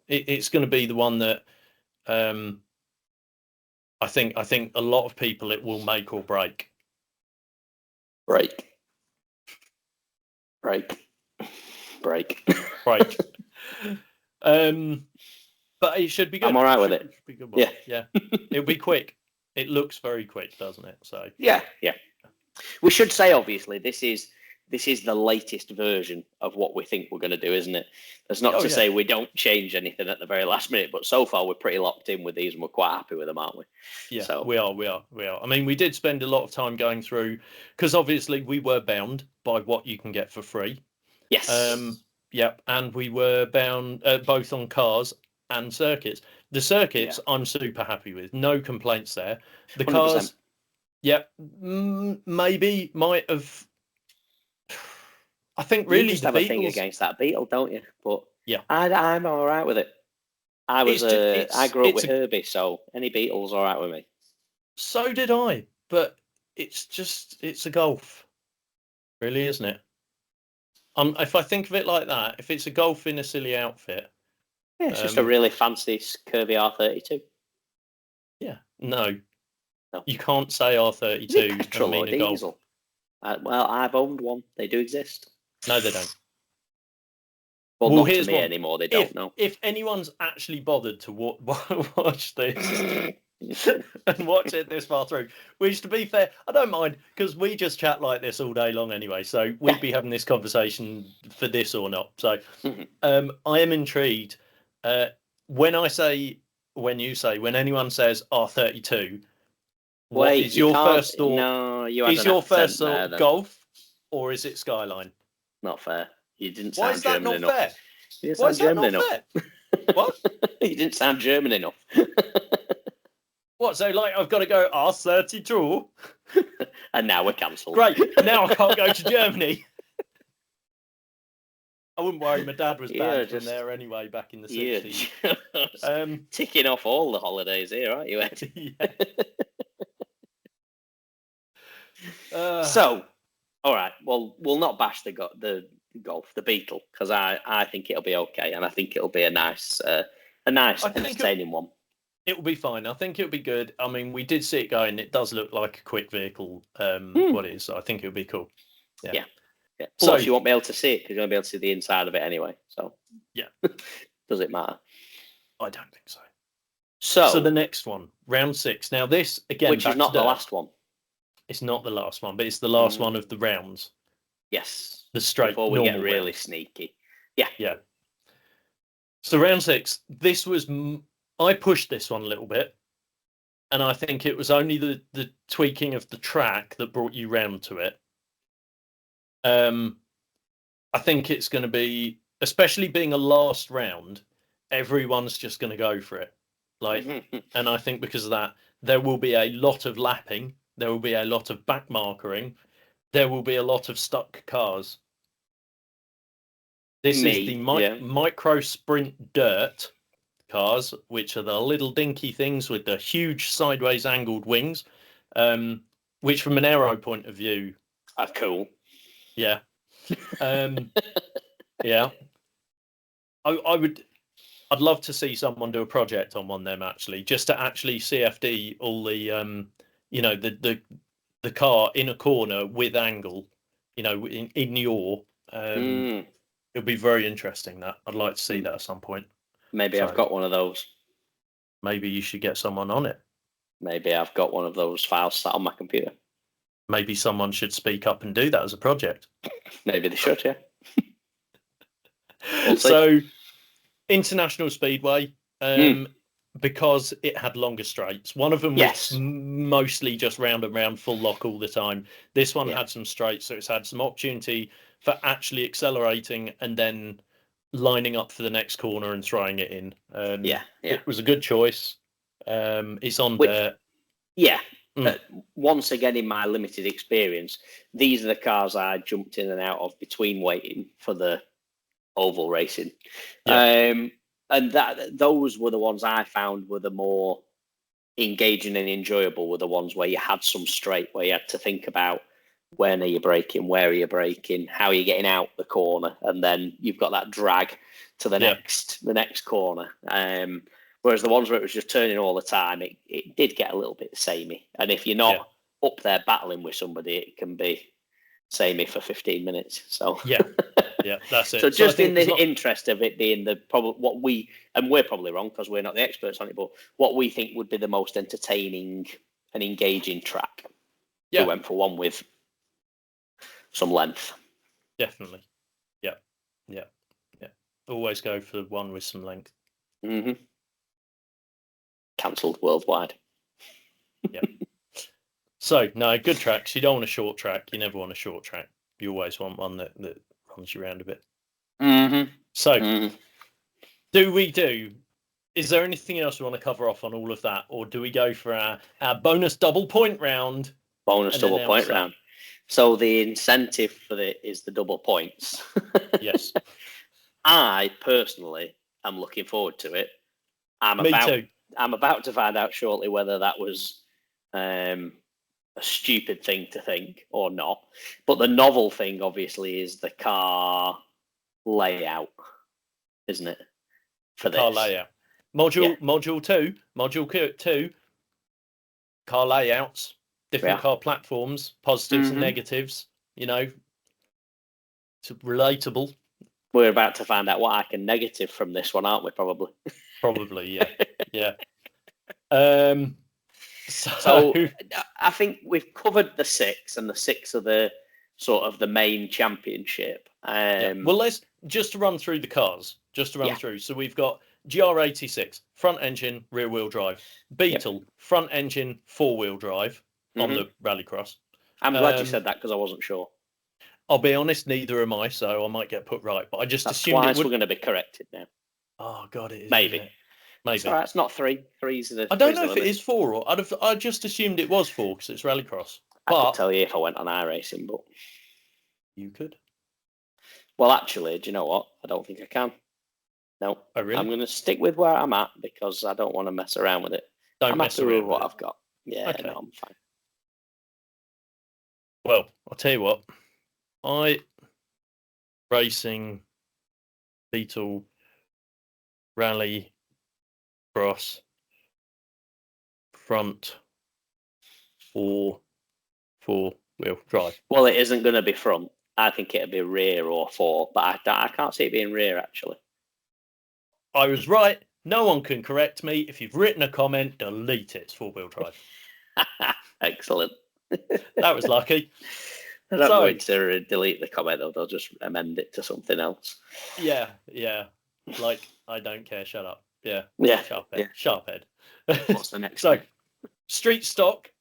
it's going to be the one that I think a lot of people it will make or break. Break. But it should be good. I'm all right with it. Should be good one. Yeah. It'll be quick. It looks very quick, doesn't it? So yeah. We should say, obviously, this is the latest version of what we think we're going to do, isn't it? That's not to say we don't change anything at the very last minute, but so far we're pretty locked in with these, and we're quite happy with them, aren't we? Yeah, so. We are. I mean, we did spend a lot of time going through, because obviously we were bound by what you can get for free. Yes. And we were bound both on cars and circuits. The circuits, I'm super happy with. No complaints there. The 100%. Cars, maybe might have. I think really you just have Beatles... a thing against that Beetle, don't you? But yeah, I'm all right with it. I grew up with Herbie, so any Beetle's all right with me. So did I, but it's a Golf, really, isn't it? If I think of it like that, if it's a Golf in a silly outfit, it's just a really fancy curvy R32. Yeah, no. No. You can't say R32 Is it petrol and or mean a Golf. diesel? Well, I've owned one. They do exist. No, they don't. Well, Well, not to here's me one. anymore. They don't know. If anyone's actually bothered to watch this and watch it this far through, which, to be fair, I don't mind, because we just chat like this all day long anyway. So we'd be having this conversation for this or not. So I am intrigued. When anyone says R32, what Wait, is you your can't. first thought? No, you had Is an your accent first there. thought Then Golf, or is it Skyline? not fair. You didn't Why sound is that German not enough. fair? You didn't Why is sound that German not enough. fair? What? You didn't sound German enough. What? So, like, I've got to go R32, And now we're cancelled. great. Now I can't go to Germany. I wouldn't worry. My dad was banned from there anyway back in the 60s. Ticking off all the holidays here, aren't you, Ed? Yeah. So, all right. Well, we'll not bash the Golf, the Beetle, because I think it'll be okay, and I think it'll be a nice, entertaining one. It will be fine. I think it'll be good. I mean, we did see it going. It does look like a quick vehicle. What it is, so I think it'll be cool. Yeah. Plus, you won't be able to see it because you won't be able to see the inside of it anyway. So, yeah. Does it matter? I don't think so. So the next one, round 6. Now this again, which is not the last one. It's not the last one, but it's the last one of the rounds. Yes. The straight. Before we get really round. sneaky. Yeah. Yeah. So round 6. This was. I pushed this one a little bit, and I think it was only the tweaking of the track that brought you round to it. I think it's going to be, especially being a last round, everyone's just going to go for it. And I think because of that, there will be a lot of lapping, there will be a lot of back markering, there will be a lot of stuck cars. This is the micro sprint dirt cars, which are the little dinky things with the huge sideways angled wings, which from an aero point of view are cool. Yeah. Yeah. I'd love to see someone do a project on one of them, actually, just to actually CFD all the the car in a corner with angle, in your it'll be very interesting. That I'd like to see that at some point. Maybe I've got one of those. Maybe you should get someone on it. Maybe I've got one of those files sat on my computer. Maybe someone should speak up and do that as a project. Maybe they should, yeah. So, International Speedway, because it had longer straights. One of them was mostly just round and round, full lock all the time. This one had some straights, so it's had some opportunity for actually accelerating and then lining up for the next corner and throwing it in. It was a good choice. It's on there. Yeah. Once again, in my limited experience, these are the cars I jumped in and out of between waiting for the oval racing. And those were the ones I found were the more engaging and enjoyable, were the ones where you had some straight, where you had to think about when are you braking, where are you braking, how are you getting out the corner, and then you've got that drag to the next corner. Whereas the ones where it was just turning all the time, it did get a little bit samey. And if you're not up there battling with somebody, it can be samey for 15 minutes. So that's it. So just in the interest of it being we're probably wrong because we're not the experts on it, but what we think would be the most entertaining and engaging track, we went for one with some length. Definitely. Yeah. Always go for one with some length. Cancelled worldwide. So, no, good tracks. You don't want a short track. You never want a short track. You always want one that runs you around a bit. So, is there anything else we want to cover off on all of that? Or do we go for our bonus double point round? Bonus double point round. So the incentive for it is the double points. Yes. I personally am looking forward to it. Me too. I'm about to find out shortly whether that was a stupid thing to think or not. But the novel thing, obviously, is the car layout, isn't it? For the car layout. Module 2 car layouts, different car platforms, positives and negatives. You know, it's relatable. We're about to find out what I can negative from this one, aren't we? Probably, yeah. So I think we've covered the 6, and the 6 are the sort of the main championship. Well, let's just run through the cars. Through. So we've got GR86, front engine, rear wheel drive. Beetle, front engine, 4-wheel drive on the Rallycross. I'm glad you said that because I wasn't sure. I'll be honest, neither am I, so I might get put right. But I just assumed we're going to be corrected now. Oh God, it is. Maybe. Maybe. All right, it's not 3. 3's the. I don't know if it is 4 or I just assumed it was 4 because it's Rallycross. I could tell you if I went on iRacing, but you could. Well, actually, do you know what? I don't think I can. No. Oh, really? I'm going to stick with where I'm at because I don't want to mess around with it. I'm happy with what I've got. Yeah, okay. No, I'm fine. Well, I'll tell you what. Racing Beetle Rally Cross front 4-wheel drive. Well, it isn't going to be front. I think it'll be rear or 4, but I can't see it being rear, actually. I was right. No one can correct me. If you've written a comment, delete it. It's 4-wheel drive. Excellent. That was lucky. I'm not going to delete the comment, though. They'll just amend it to something else. Yeah. Like, I don't care. Shut up. Yeah. Sharp head. What's the next? So, street stock,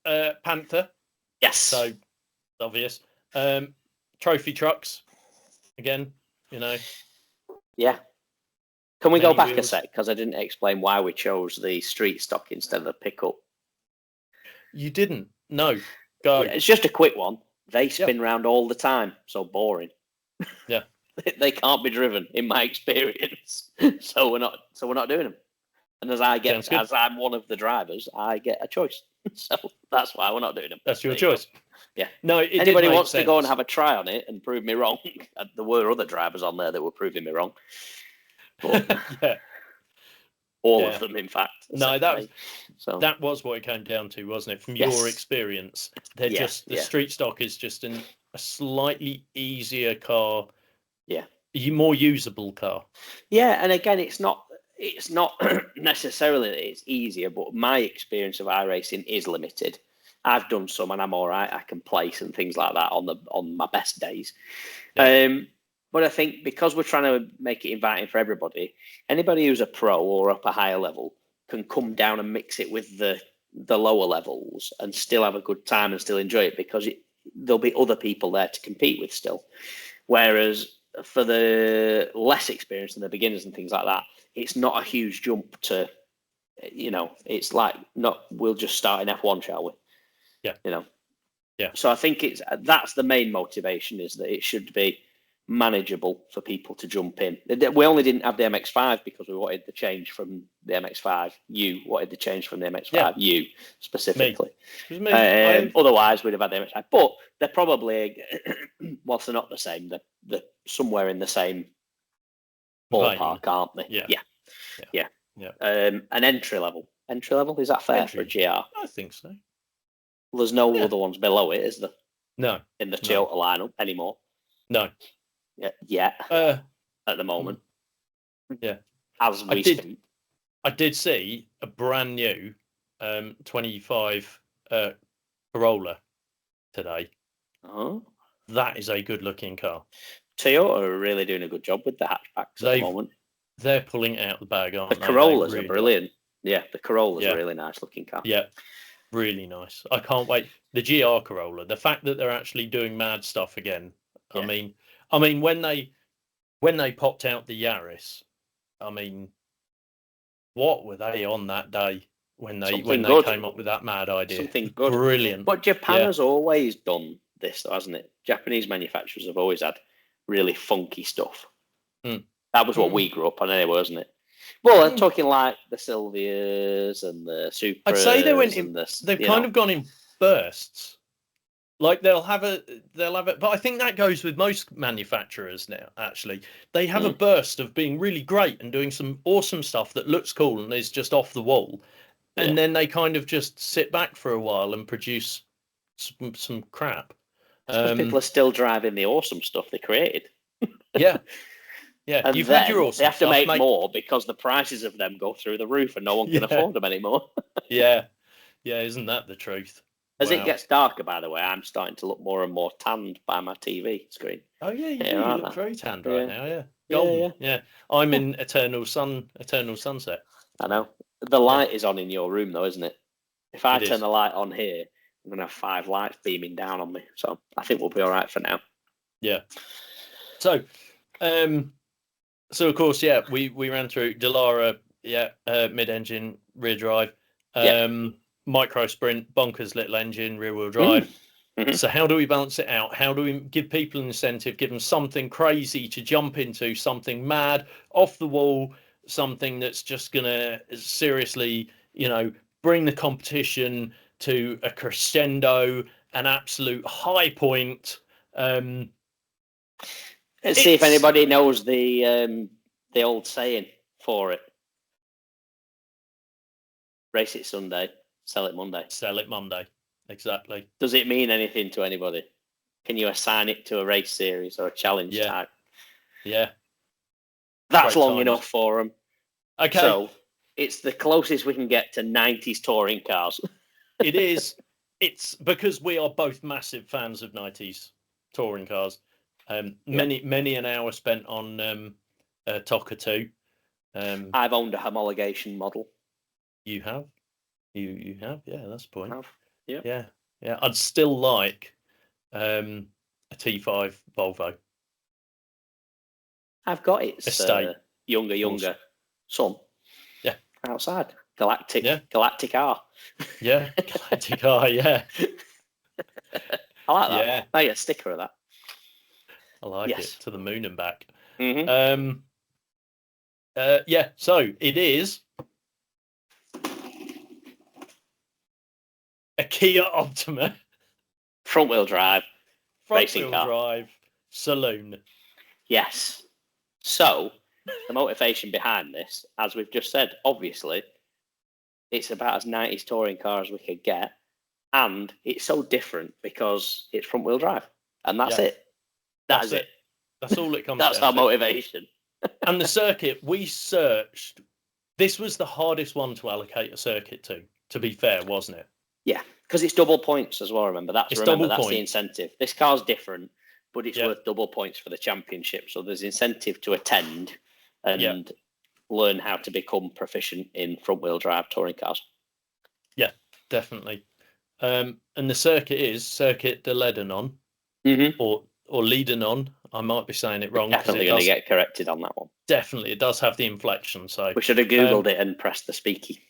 Panther. Yes. So, obvious. Trophy trucks. Again, you know. Yeah. Can we go back a sec? Because I didn't explain why we chose the street stock instead of the pickup. You didn't? No. Go. It's just a quick one. They spin round all the time. So boring. Yeah. They can't be driven, in my experience. So we're not doing them. And as I'm one of the drivers, I get a choice. So that's why we're not doing them. That's your choice. Yeah. No, anybody wants to go and have a try on it and prove me wrong. There were other drivers on there that were proving me wrong. But all of them, in fact. No, that was what it came down to, wasn't it? From your experience, the street stock is just a slightly easier car. Yeah. More usable car. Yeah, and again, it's not necessarily that it's easier, but my experience of iRacing is limited. I've done some, and I'm all right. I can place and things like that on my best days. Yeah. But I think because we're trying to make it inviting for everybody, anybody who's a pro or up a higher level can come down and mix it with the lower levels and still have a good time and still enjoy it because there'll be other people there to compete with still. Whereas for the less experienced and the beginners and things like that, it's not a huge jump to, it's like, we'll just start in F1, shall we? Yeah. Yeah. So I think that's the main motivation, is that it should be manageable for people to jump in. We only didn't have the MX-5 because we wanted the change from the MX-5. You wanted the change from the MX-5. You specifically. Me. Otherwise, we'd have had the MX-5. But they're probably, whilst they're not the same, they're somewhere in the same ballpark, aren't they? Yeah. An entry level. Entry level, is that fair for a GR? I think so. Well, there's no other ones below it, is there? No. In the Toyota lineup anymore? No. Yeah. At the moment. Yeah. As we speak. I did see a brand new 25 Corolla today. Oh. That is a good looking car. Toyota are really doing a good job with the hatchbacks at the moment. They're pulling it out the bag, aren't they? The Corollas are brilliant. Yeah, the Corolla's a really nice looking car. Yeah. Really nice. I can't wait. The GR Corolla, the fact that they're actually doing mad stuff again. Yeah. I mean, when they popped out the Yaris, I mean, what were they on that day when they came up with that mad idea? Something good, brilliant. But Japan has always done this, hasn't it? Japanese manufacturers have always had really funky stuff. That was what we grew up on, anyway, wasn't it? Well, I'm talking like the Silvias and the Supras. I'd say they went in. They've kind of gone in bursts. Like they'll have it, but I think that goes with most manufacturers now. Actually, they have a burst of being really great and doing some awesome stuff that looks cool and is just off the wall, and then they kind of just sit back for a while and produce some crap. Because people are still driving the awesome stuff they created. Yeah. And you've then had your awesome they have to stuff, make more because the prices of them go through the roof and no one can afford them anymore. Yeah, isn't that the truth? As it gets darker, by the way, I'm starting to look more and more tanned by my TV screen. Oh yeah, you do. You look very tanned right now. Yeah, golden. Yeah. I'm in eternal sunset. I know. The light is on in your room, though, isn't it? If I turn the light on here, I'm gonna have 5 lights beaming down on me. So I think we'll be all right for now. Yeah. So, of course, we ran through Delara, mid-engine, rear drive, micro sprint, bonkers little engine, rear wheel drive. Mm-hmm. So how do we balance it out? How do we give people an incentive, give them something crazy to jump into, something mad, off the wall, something that's just going to seriously, bring the competition to a crescendo, an absolute high point. Let's see if anybody knows the old saying for it. Race it Sunday, sell it Monday. Sell it Monday. Exactly. Does it mean anything to anybody? Can you assign it to a race series or a challenge type? Yeah. That's long enough for them. Okay. So it's the closest we can get to 90s touring cars. It is. It's because we are both massive fans of 90s touring cars. Many an hour spent on TOCA 2. I've owned a homologation model. You have? You have? Yeah, that's the point. I have. Yeah. Yeah. I'd still like a T5 Volvo. I've got its younger son. Yeah. Outside. Galactic R. Yeah, Galactic R, yeah. I like that. Yeah. I get a sticker of that. I like it. To the moon and back. Mm-hmm. So it is a Kia Optima. Front wheel drive. Racing car. Drive. Saloon. Yes. So, the motivation behind this, as we've just said, obviously, it's about as 90s touring car as we could get. And it's so different because it's front wheel drive. And that's it. That's it. That's all it comes That's down our motivation. And the circuit, we searched. This was the hardest one to allocate a circuit to be fair, wasn't it? Yeah, because it's double points as well, remember. That's the incentive. This car's different, but it's worth double points for the championship. So there's incentive to attend and learn how to become proficient in front-wheel drive touring cars. Yeah, definitely. And the circuit is Circuit de Lebanon, or Lebanon. I might be saying it wrong. Definitely going to get corrected on that one. Definitely, it does have the inflection. So we should have Googled it and pressed the speaky.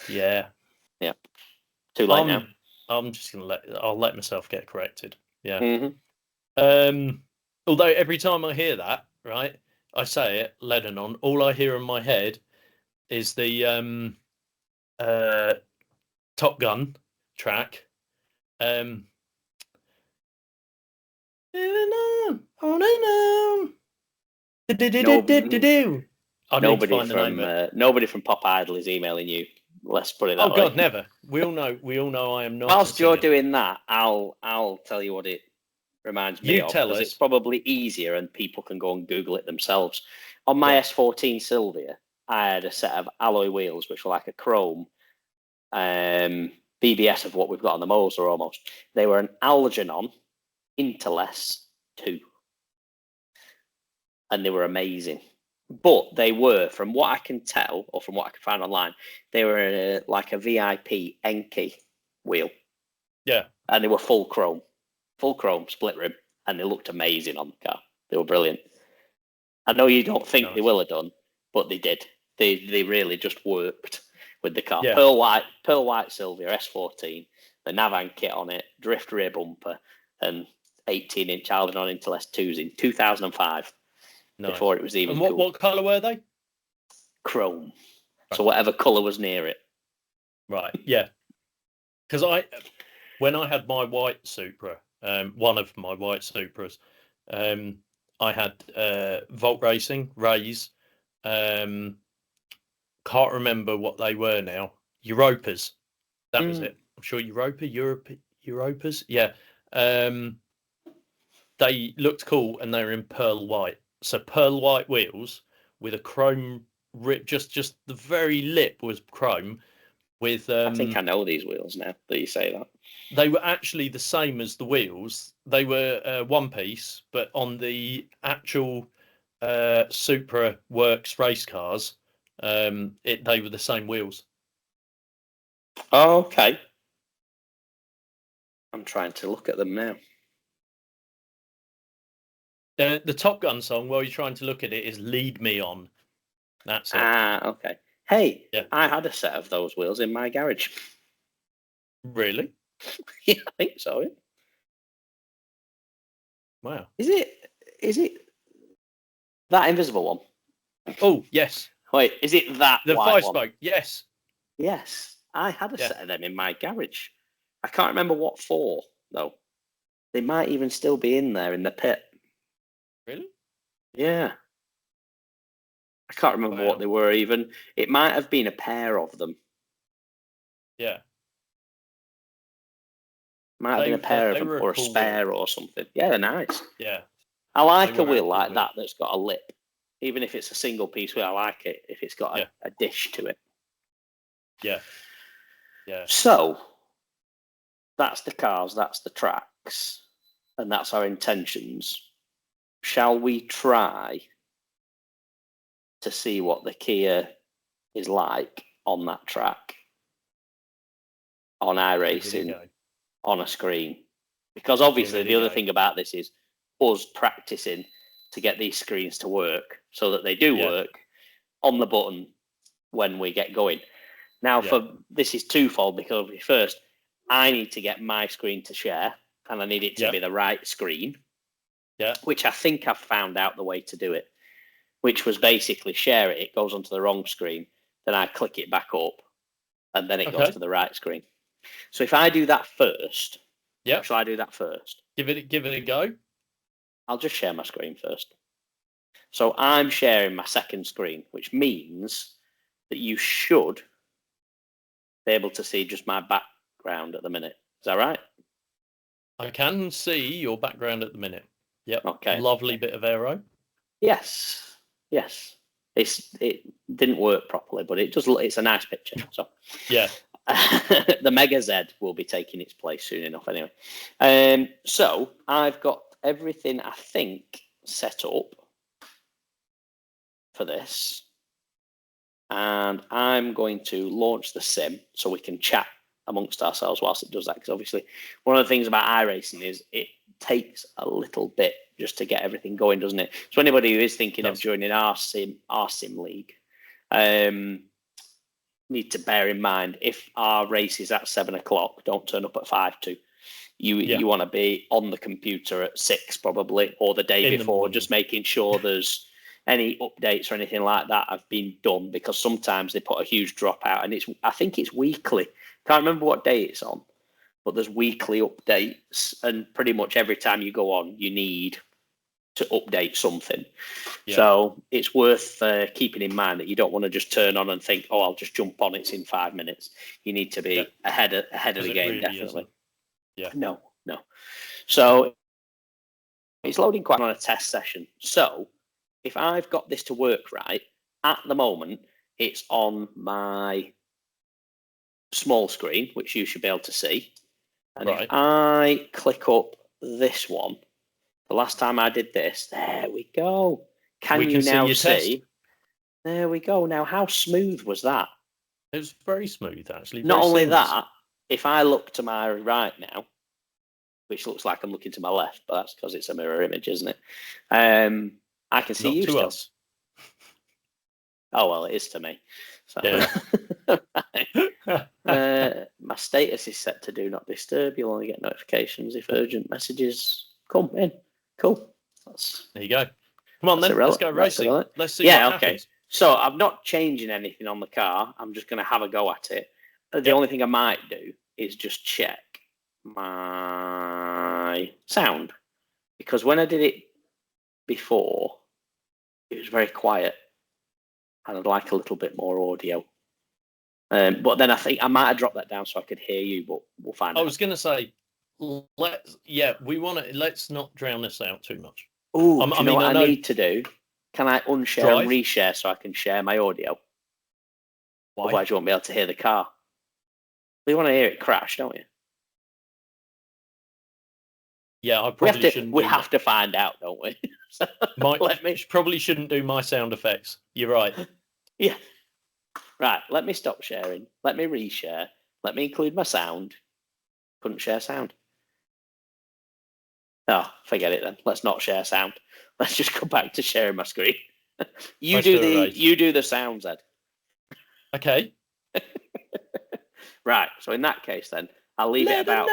Yeah. Too late now. I'm just I'll let myself get corrected. Yeah. Mm-hmm. Although every time I hear that, right, I say it, Lebanon, all I hear in my head is the Top Gun track. Nobody from Pop Idol is emailing you. Let's put it that way. Oh God, never. We all know I am not. Whilst you're doing that, I'll tell you what it reminds me of. Because it's probably easier and people can go and Google it themselves. On my S14 Sylvia, I had a set of alloy wheels, which were like a chrome BBS of what we've got on the Moser almost. They were an Algernon Interless 2. And they were amazing. But they were, from what I can tell, or from what I can find online, they were like a VIP Enki wheel. Yeah. And they were full chrome, split rim, and they looked amazing on the car. They were brilliant. I know you don't think they will have done, but they did. They really just worked with the car. Yeah. Pearl white Sylvia S14, the Navan kit on it, drift rear bumper, and 18-inch Algernon Interless 2s in 2005. Nice. Before it was even cool. What colour were they? Chrome. Right. So whatever colour was near it. Right, yeah. Because when I had my white Supra, one of my white Supras, I had Volt Racing, Rays, can't remember what they were now. Europas. That was it. I'm sure Europas. Yeah. They looked cool and they were in pearl white. So pearl white wheels with a chrome rip. Just the very lip was chrome. With I think I know these wheels now that you say that. They were actually the same as the wheels. They were one piece, but on the actual Supra Works race cars, they were the same wheels. Okay. I'm trying to look at them now. The Top Gun song, while you're trying to look at it, is "Lead Me On." That's it. Okay. Hey, yeah. I had a set of those wheels in my garage. Really? Yeah, I think so. Yeah. Wow. Is it that invisible one? Oh, yes. Wait, is it that the white 5-spoke? Yes. Yes, I had a set of them in my garage. I can't remember what for though. They might even still be in there in the pit. Really? Yeah. I can't remember what they were even. It might have been a pair of them. Yeah. Might have been a pair of them or a spare or something. Yeah, they're nice. Yeah. I like a wheel like that that's got a lip. Even if it's a single piece wheel, I like it if it's got a dish to it. Yeah. Yeah. So that's the cars, that's the tracks, and that's our intentions. Shall we try to see what the Kia is like on that track, on iRacing, on a screen? Because obviously the other thing about this is us practicing to get these screens to work so that they do work on the button when we get going. Now, this is twofold, because first, I need to get my screen to share, and I need it to be the right screen. Yeah. Which I think I've found out the way to do it, which was basically share it. It goes onto the wrong screen, then I click it back up, and then it goes to the right screen. So if I do that first, shall I do that first? Give it a go. I'll just share my screen first. So I'm sharing my second screen, which means that you should be able to see just my background at the minute. Is that right? I can see your background at the minute. Yep. Okay. Lovely bit of aero. Yes. Yes. It didn't work properly, but it does. It's a nice picture. So yeah. The Mega Z will be taking its place soon enough. Anyway, so I've got everything I think set up for this, and I'm going to launch the sim so we can chat amongst ourselves whilst it does that. Because obviously, one of the things about iRacing is it takes a little bit just to get everything going, doesn't it? So anybody who is thinking of joining our sim league, need to bear in mind, if our race is at 7 o'clock, don't turn up at 5 you want to be on the computer at 6 probably, or the day before, just making sure there's any updates or anything like that have been done, because sometimes they put a huge dropout, and I think it's weekly. Can't remember what day it's on, but there's weekly updates, and pretty much every time you go on, you need to update something. Yeah. So it's worth keeping in mind that you don't want to just turn on and think, oh, I'll just jump on, it's in 5 minutes. You need to be ahead of the game, really, definitely. Yeah. No. So it's loading quite on a test session. So if I've got this to work right, at the moment, it's on my small screen, which you should be able to see. And if I click up this one, the last time I did this, there we go. Can you now see? There we go. Now, how smooth was that? It was very smooth, actually. Not only that, if I look to my right now, which looks like I'm looking to my left, but that's because it's a mirror image, isn't it? I can see you still. Us. Oh, well, it is to me. So. Yeah. My status is set to do not disturb. You'll only get notifications if urgent messages come in. Cool. There you go. Come on then, let's go racing. Let's see what happens. So I'm not changing anything on the car. I'm just going to have a go at it. The only thing I might do is just check my sound, because when I did it before, it was very quiet. and I'd like a little bit more audio. But then I think I might have dropped that down so I could hear you, but we'll find out. I was going to say, let's not drown this out too much. Oh, do you know what I need to do? Can I unshare and reshare so I can share my audio? Why? Otherwise, you won't be able to hear the car. We want to hear it crash, don't you? Yeah, I probably shouldn't. We have to find out, don't we? Probably shouldn't do my sound effects. You're right. Yeah. Right, let me stop sharing. Let me reshare. Let me include my sound. Couldn't share sound. Oh, forget it then. Let's not share sound. Let's just go back to sharing my screen. You do the sounds, Ed. Okay. Right, so in that case then, I'll leave it about...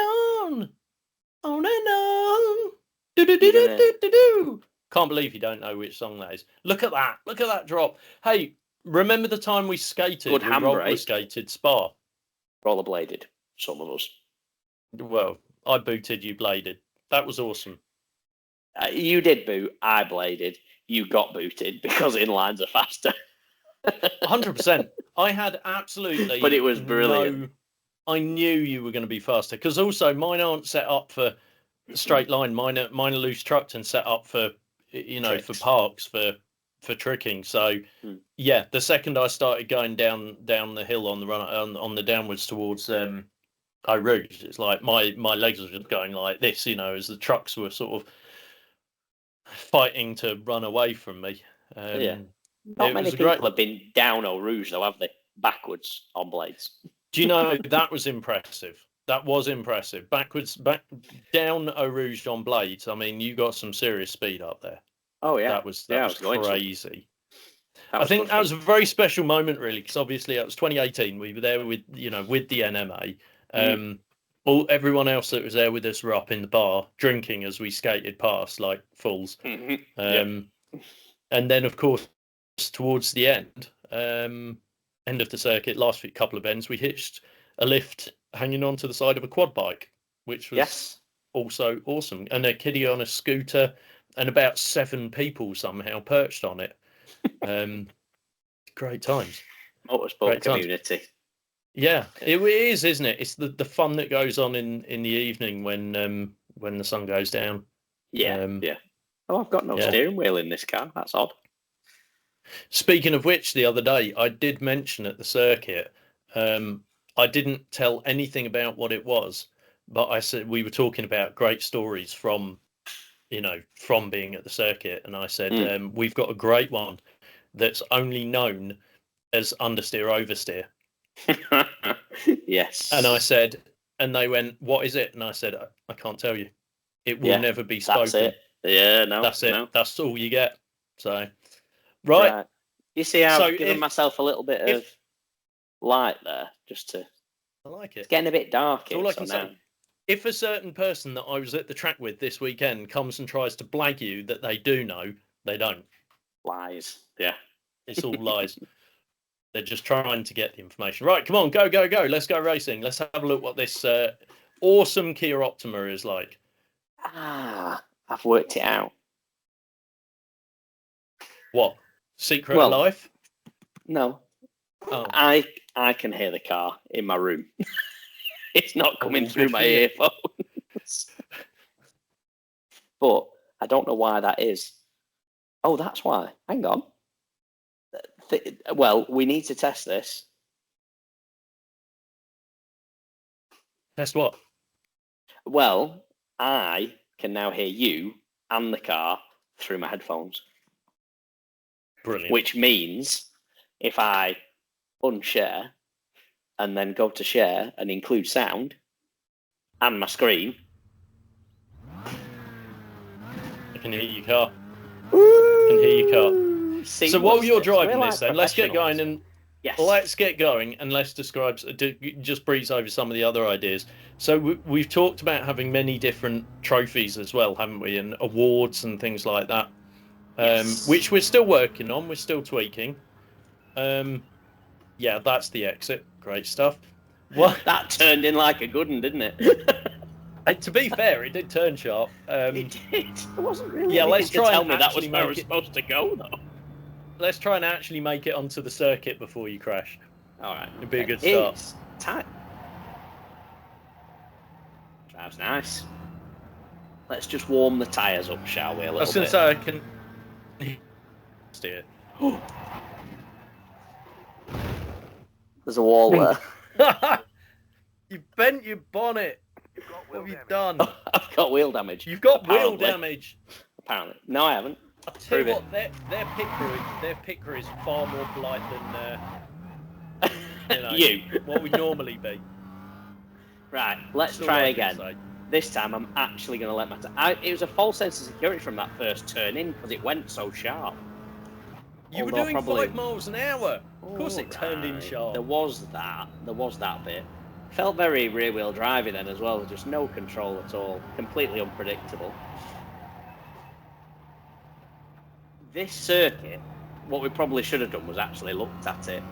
On and on. Do. Can't believe you don't know which song that is. Look at that. Look at that drop. Hey, remember the time we skated? Good handbrake. We skated Spa. Rollerbladed, some of us. Well, I booted, you bladed. That was awesome. You did boot, I bladed. You got booted because inlines are faster. 100%. I had absolutely... But it was brilliant. I knew you were going to be faster because also mine aren't set up for straight line. Mine are loose trucked and set up for tricks. For parks for tricking. So yeah, the second I started going down the hill on the run on the downwards towards Eau Rouge, it's like my legs were just going like this, as the trucks were sort of fighting to run away from me. Not many people have been down Eau Rouge though, have they? Backwards on blades. Do you know that was impressive? That was impressive. Back down Eau Rouge on blades. I mean, you got some serious speed up there. Oh yeah, that was crazy. I think that was a very special moment, really, because obviously it was 2018. We were there with with the NMA. Everyone else that was there with us were up in the bar drinking as we skated past like fools. And then, of course, towards the end of the circuit, last couple of ends, we hitched a lift hanging onto the side of a quad bike, which was also awesome. And a kiddie on a scooter and about 7 people somehow perched on it. Great times. Motorsport community. Yeah, it is, isn't it? It's the fun that goes on in the evening when the sun goes down. Yeah. Oh, I've got no steering wheel in this car. That's odd. Speaking of which, the other day I did mention at the circuit. I didn't tell anything about what it was, but I said we were talking about great stories from being at the circuit, and I said we've got a great one that's only known as understeer oversteer. Yes. And I said, and they went, "What is it?" And I said, "I can't tell you. It will never be spoken." That's it. Yeah, no. That's it. No. That's all you get. So, right. You see how I've given myself a little bit of light there, just to... I like it. It's getting a bit dark. All I can say. If a certain person that I was at the track with this weekend comes and tries to blag you that they do know, they don't. Lies. Yeah. It's all lies. They're just trying to get the information. Right, come on, go. Let's go racing. Let's have a look what this awesome Kia Optima is like. I've worked it out. What? Secret of life? No. Oh. I can hear the car in my room. It's not coming through my earphones. But I don't know why that is. Oh, that's why. Hang on. Well, we need to test this. Test what? Well, I can now hear you and the car through my headphones. Brilliant. Which means if I unshare and then go to share and include sound and my screen, I can hear your car. I can hear your car. So while you're driving this, then let's get going and let's describe. Just breeze over some of the other ideas. So we've talked about having many different trophies as well, haven't we? And awards and things like that, which we're still working on. We're still tweaking. Yeah, that's the exit. Great stuff. What? That turned in like a good one, didn't it? To be fair, it did turn sharp. It did. It wasn't really. Yeah, let's try tell and me that was where I was make it... supposed to go, though. Let's try and actually make it onto the circuit before you crash. All right. It'd be a good start. It's tight. Drive's nice. Let's just warm the tyres up, shall we? A little I was going to say, I can steer. There's a wall there. You bent your bonnet. What have you done? I've got wheel damage. You've got wheel damage. Apparently. No, I haven't. I'll tell you what, their pit crew is far more polite than you. What would normally be. Right, let's try again. This time I'm actually going to let it was a false sense of security from that first turn in because it went so sharp. You were doing 5 miles an hour. Of course it turned in sharp. There was that bit. Felt very rear wheel drivey then as well. Just no control at all. Completely unpredictable. This circuit, what we probably should have done was actually looked at it.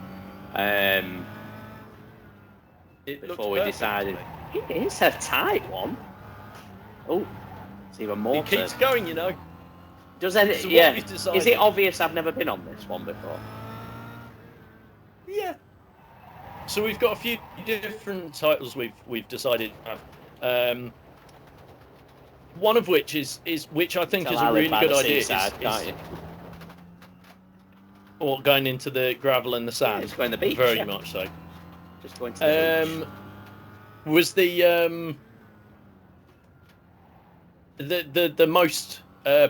Before we decided. It is a tight one. Oh, it's even more. It keeps going, you know. Does it? Yeah. Is it obvious I've never been on this one before? Yeah. So we've got a few different titles we've decided to have. One of which is which I think is a really good idea. Or going into the gravel and the sand. Just going to the beach. Very much so. Just going to the beach. Was the most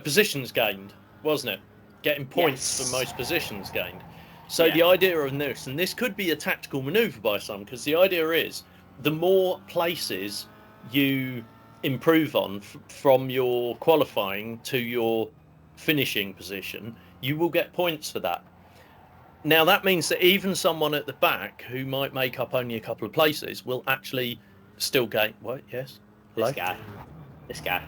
positions gained, wasn't it? Getting points for most positions gained. So the idea of this, and this could be a tactical manoeuvre by some, because the idea is the more places you improve on from your qualifying to your finishing position, you will get points for that. Now that means that even someone at the back who might make up only a couple of places will actually still gain. What? Yes. Hello? This guy.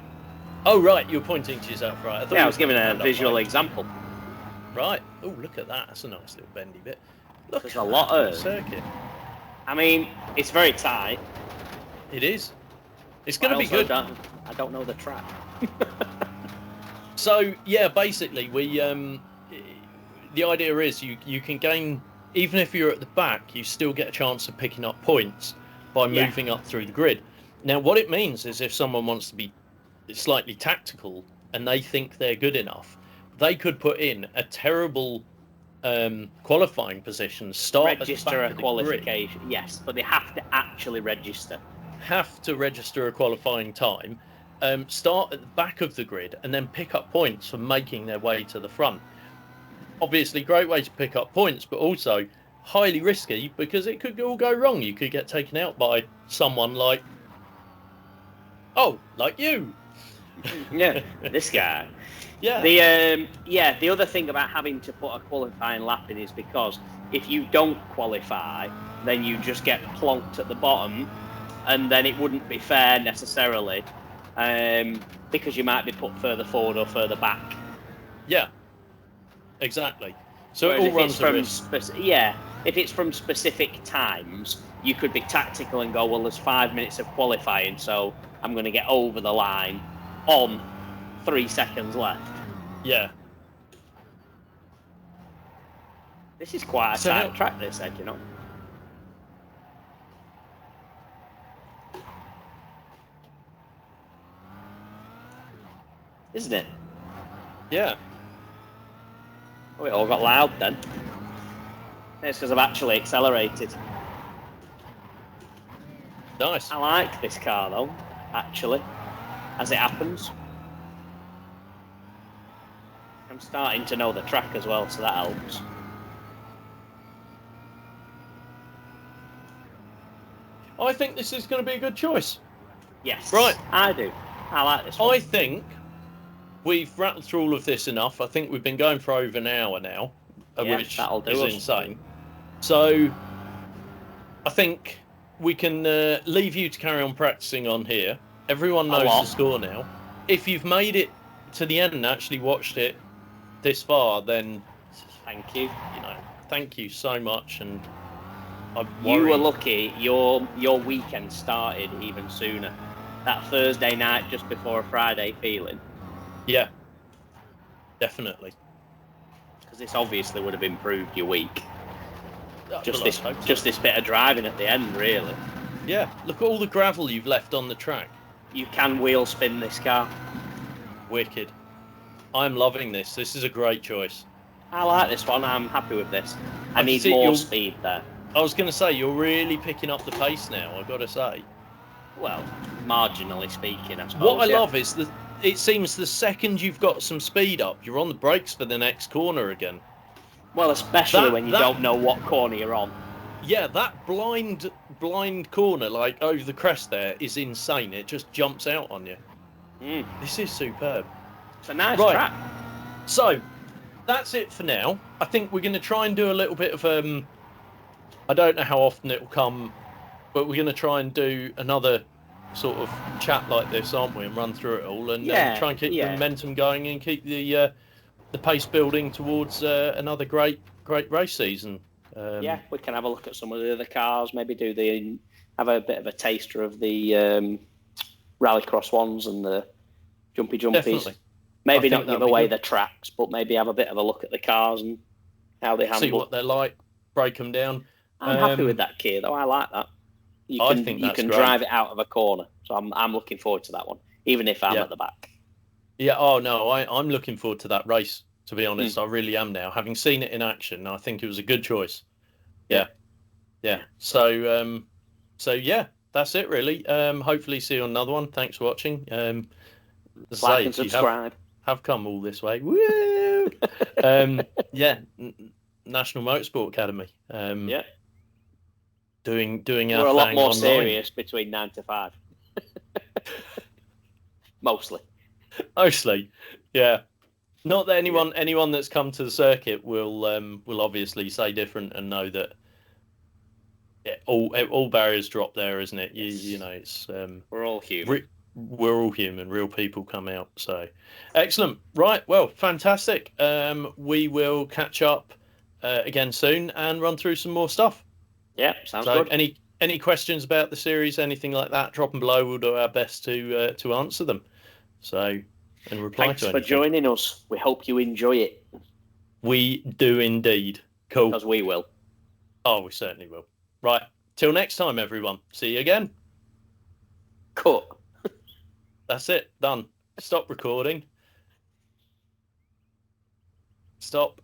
Oh right, you're pointing to yourself, right? I was giving a visual example. Right. Oh, look at that. That's a nice little bendy bit. Look, there's a lot of circuit. I mean, it's very tight. It is. It's going to be good. I don't know the track. So yeah, basically, the idea is you can gain, even if you're at the back, you still get a chance of picking up points by moving up through the grid. Now, what it means is if someone wants to be slightly tactical and they think they're good enough, they could put in a terrible qualifying position, register a qualification. Yes, but they have to actually register. Have to register a qualifying time, start at the back of the grid, and then pick up points for making their way to the front. Obviously, great way to pick up points, but also highly risky because it could all go wrong. You could get taken out by someone like you. Yeah, this guy. Yeah. The other thing about having to put a qualifying lap in is because if you don't qualify, then you just get plonked at the bottom, and then it wouldn't be fair necessarily, because you might be put further forward or further back. Yeah. Exactly. So it all runs a risk. If it's from specific times, you could be tactical and go, well, there's 5 minutes of qualifying, so I'm going to get over the line on 3 seconds left. Yeah. This is quite a tight track, this edge, you know. Isn't it? Yeah. Oh, it all got loud then. It's because I've actually accelerated. Nice. I like this car though, actually, as it happens. I'm starting to know the track as well, so that helps. I think this is going to be a good choice. Yes. Right. I do. I like this one. I think we've rattled through all of this enough. I think we've been going for over an hour now, which is insane. So I think we can leave you to carry on practicing on here. Everyone knows the score now. If you've made it to the end and actually watched it this far, then thank you. Thank you so much. And you were lucky. Your weekend started even sooner. That Thursday night just before a Friday feeling. Yeah, definitely. Because this obviously would have improved your week. Just Well, this bit of driving at the end, really. Yeah, look at all the gravel you've left on the track. You can wheel spin this car. Wicked. I'm loving this. This is a great choice. I like this one. I'm happy with this. I need more speed there. I was going to say, you're really picking up the pace now, I've got to say. Well, marginally speaking, I suppose. What I love is that it seems the second you've got some speed up, you're on the brakes for the next corner again. Well, especially when you don't know what corner you're on. Yeah, that blind corner, like over the crest there, is insane. It just jumps out on you. This is superb. It's a nice track. So, that's it for now. I think we're going to try and do a little bit of... I don't know how often it will come, but we're going to try and do another sort of chat like this, aren't we? And run through it all and try and keep the momentum going and keep the pace building towards another great race season. We can have a look at some of the other cars. Maybe have a bit of a taster of the rallycross ones and the jumpy jumpies. Definitely. Maybe not give away the tracks, but maybe have a bit of a look at the cars and how they handle. See what they're like. Break them down. I'm happy with that Kia, though. I like that. You can drive it out of a corner, so I'm looking forward to that one, even if I'm at the back. Yeah. Oh no, I'm looking forward to that race. To be honest, I really am now. Having seen it in action, I think it was a good choice. Yeah. So yeah, that's it really. Hopefully see you on another one. Thanks for watching. Like and subscribe. Have come all this way. Woo! National Motorsport Academy. Doing our We're a lot more online. serious between 9 to 5. Mostly, yeah. Not that anyone that's come to the circuit will obviously say different and know that all barriers drop there, isn't it? You know, it's we're all human. We're all human. Real people come out. So excellent. Right. Well, fantastic. We will catch up again soon and run through some more stuff. Yeah, sounds good. Any questions about the series, anything like that, drop them below. We'll do our best to answer them. So, and reply Thanks to anything. for joining us. We hope you enjoy it. We do indeed. Cool. Because we will. Oh, we certainly will. Right. Till next time, everyone. See you again. Cut. That's it. Done. Stop recording. Stop.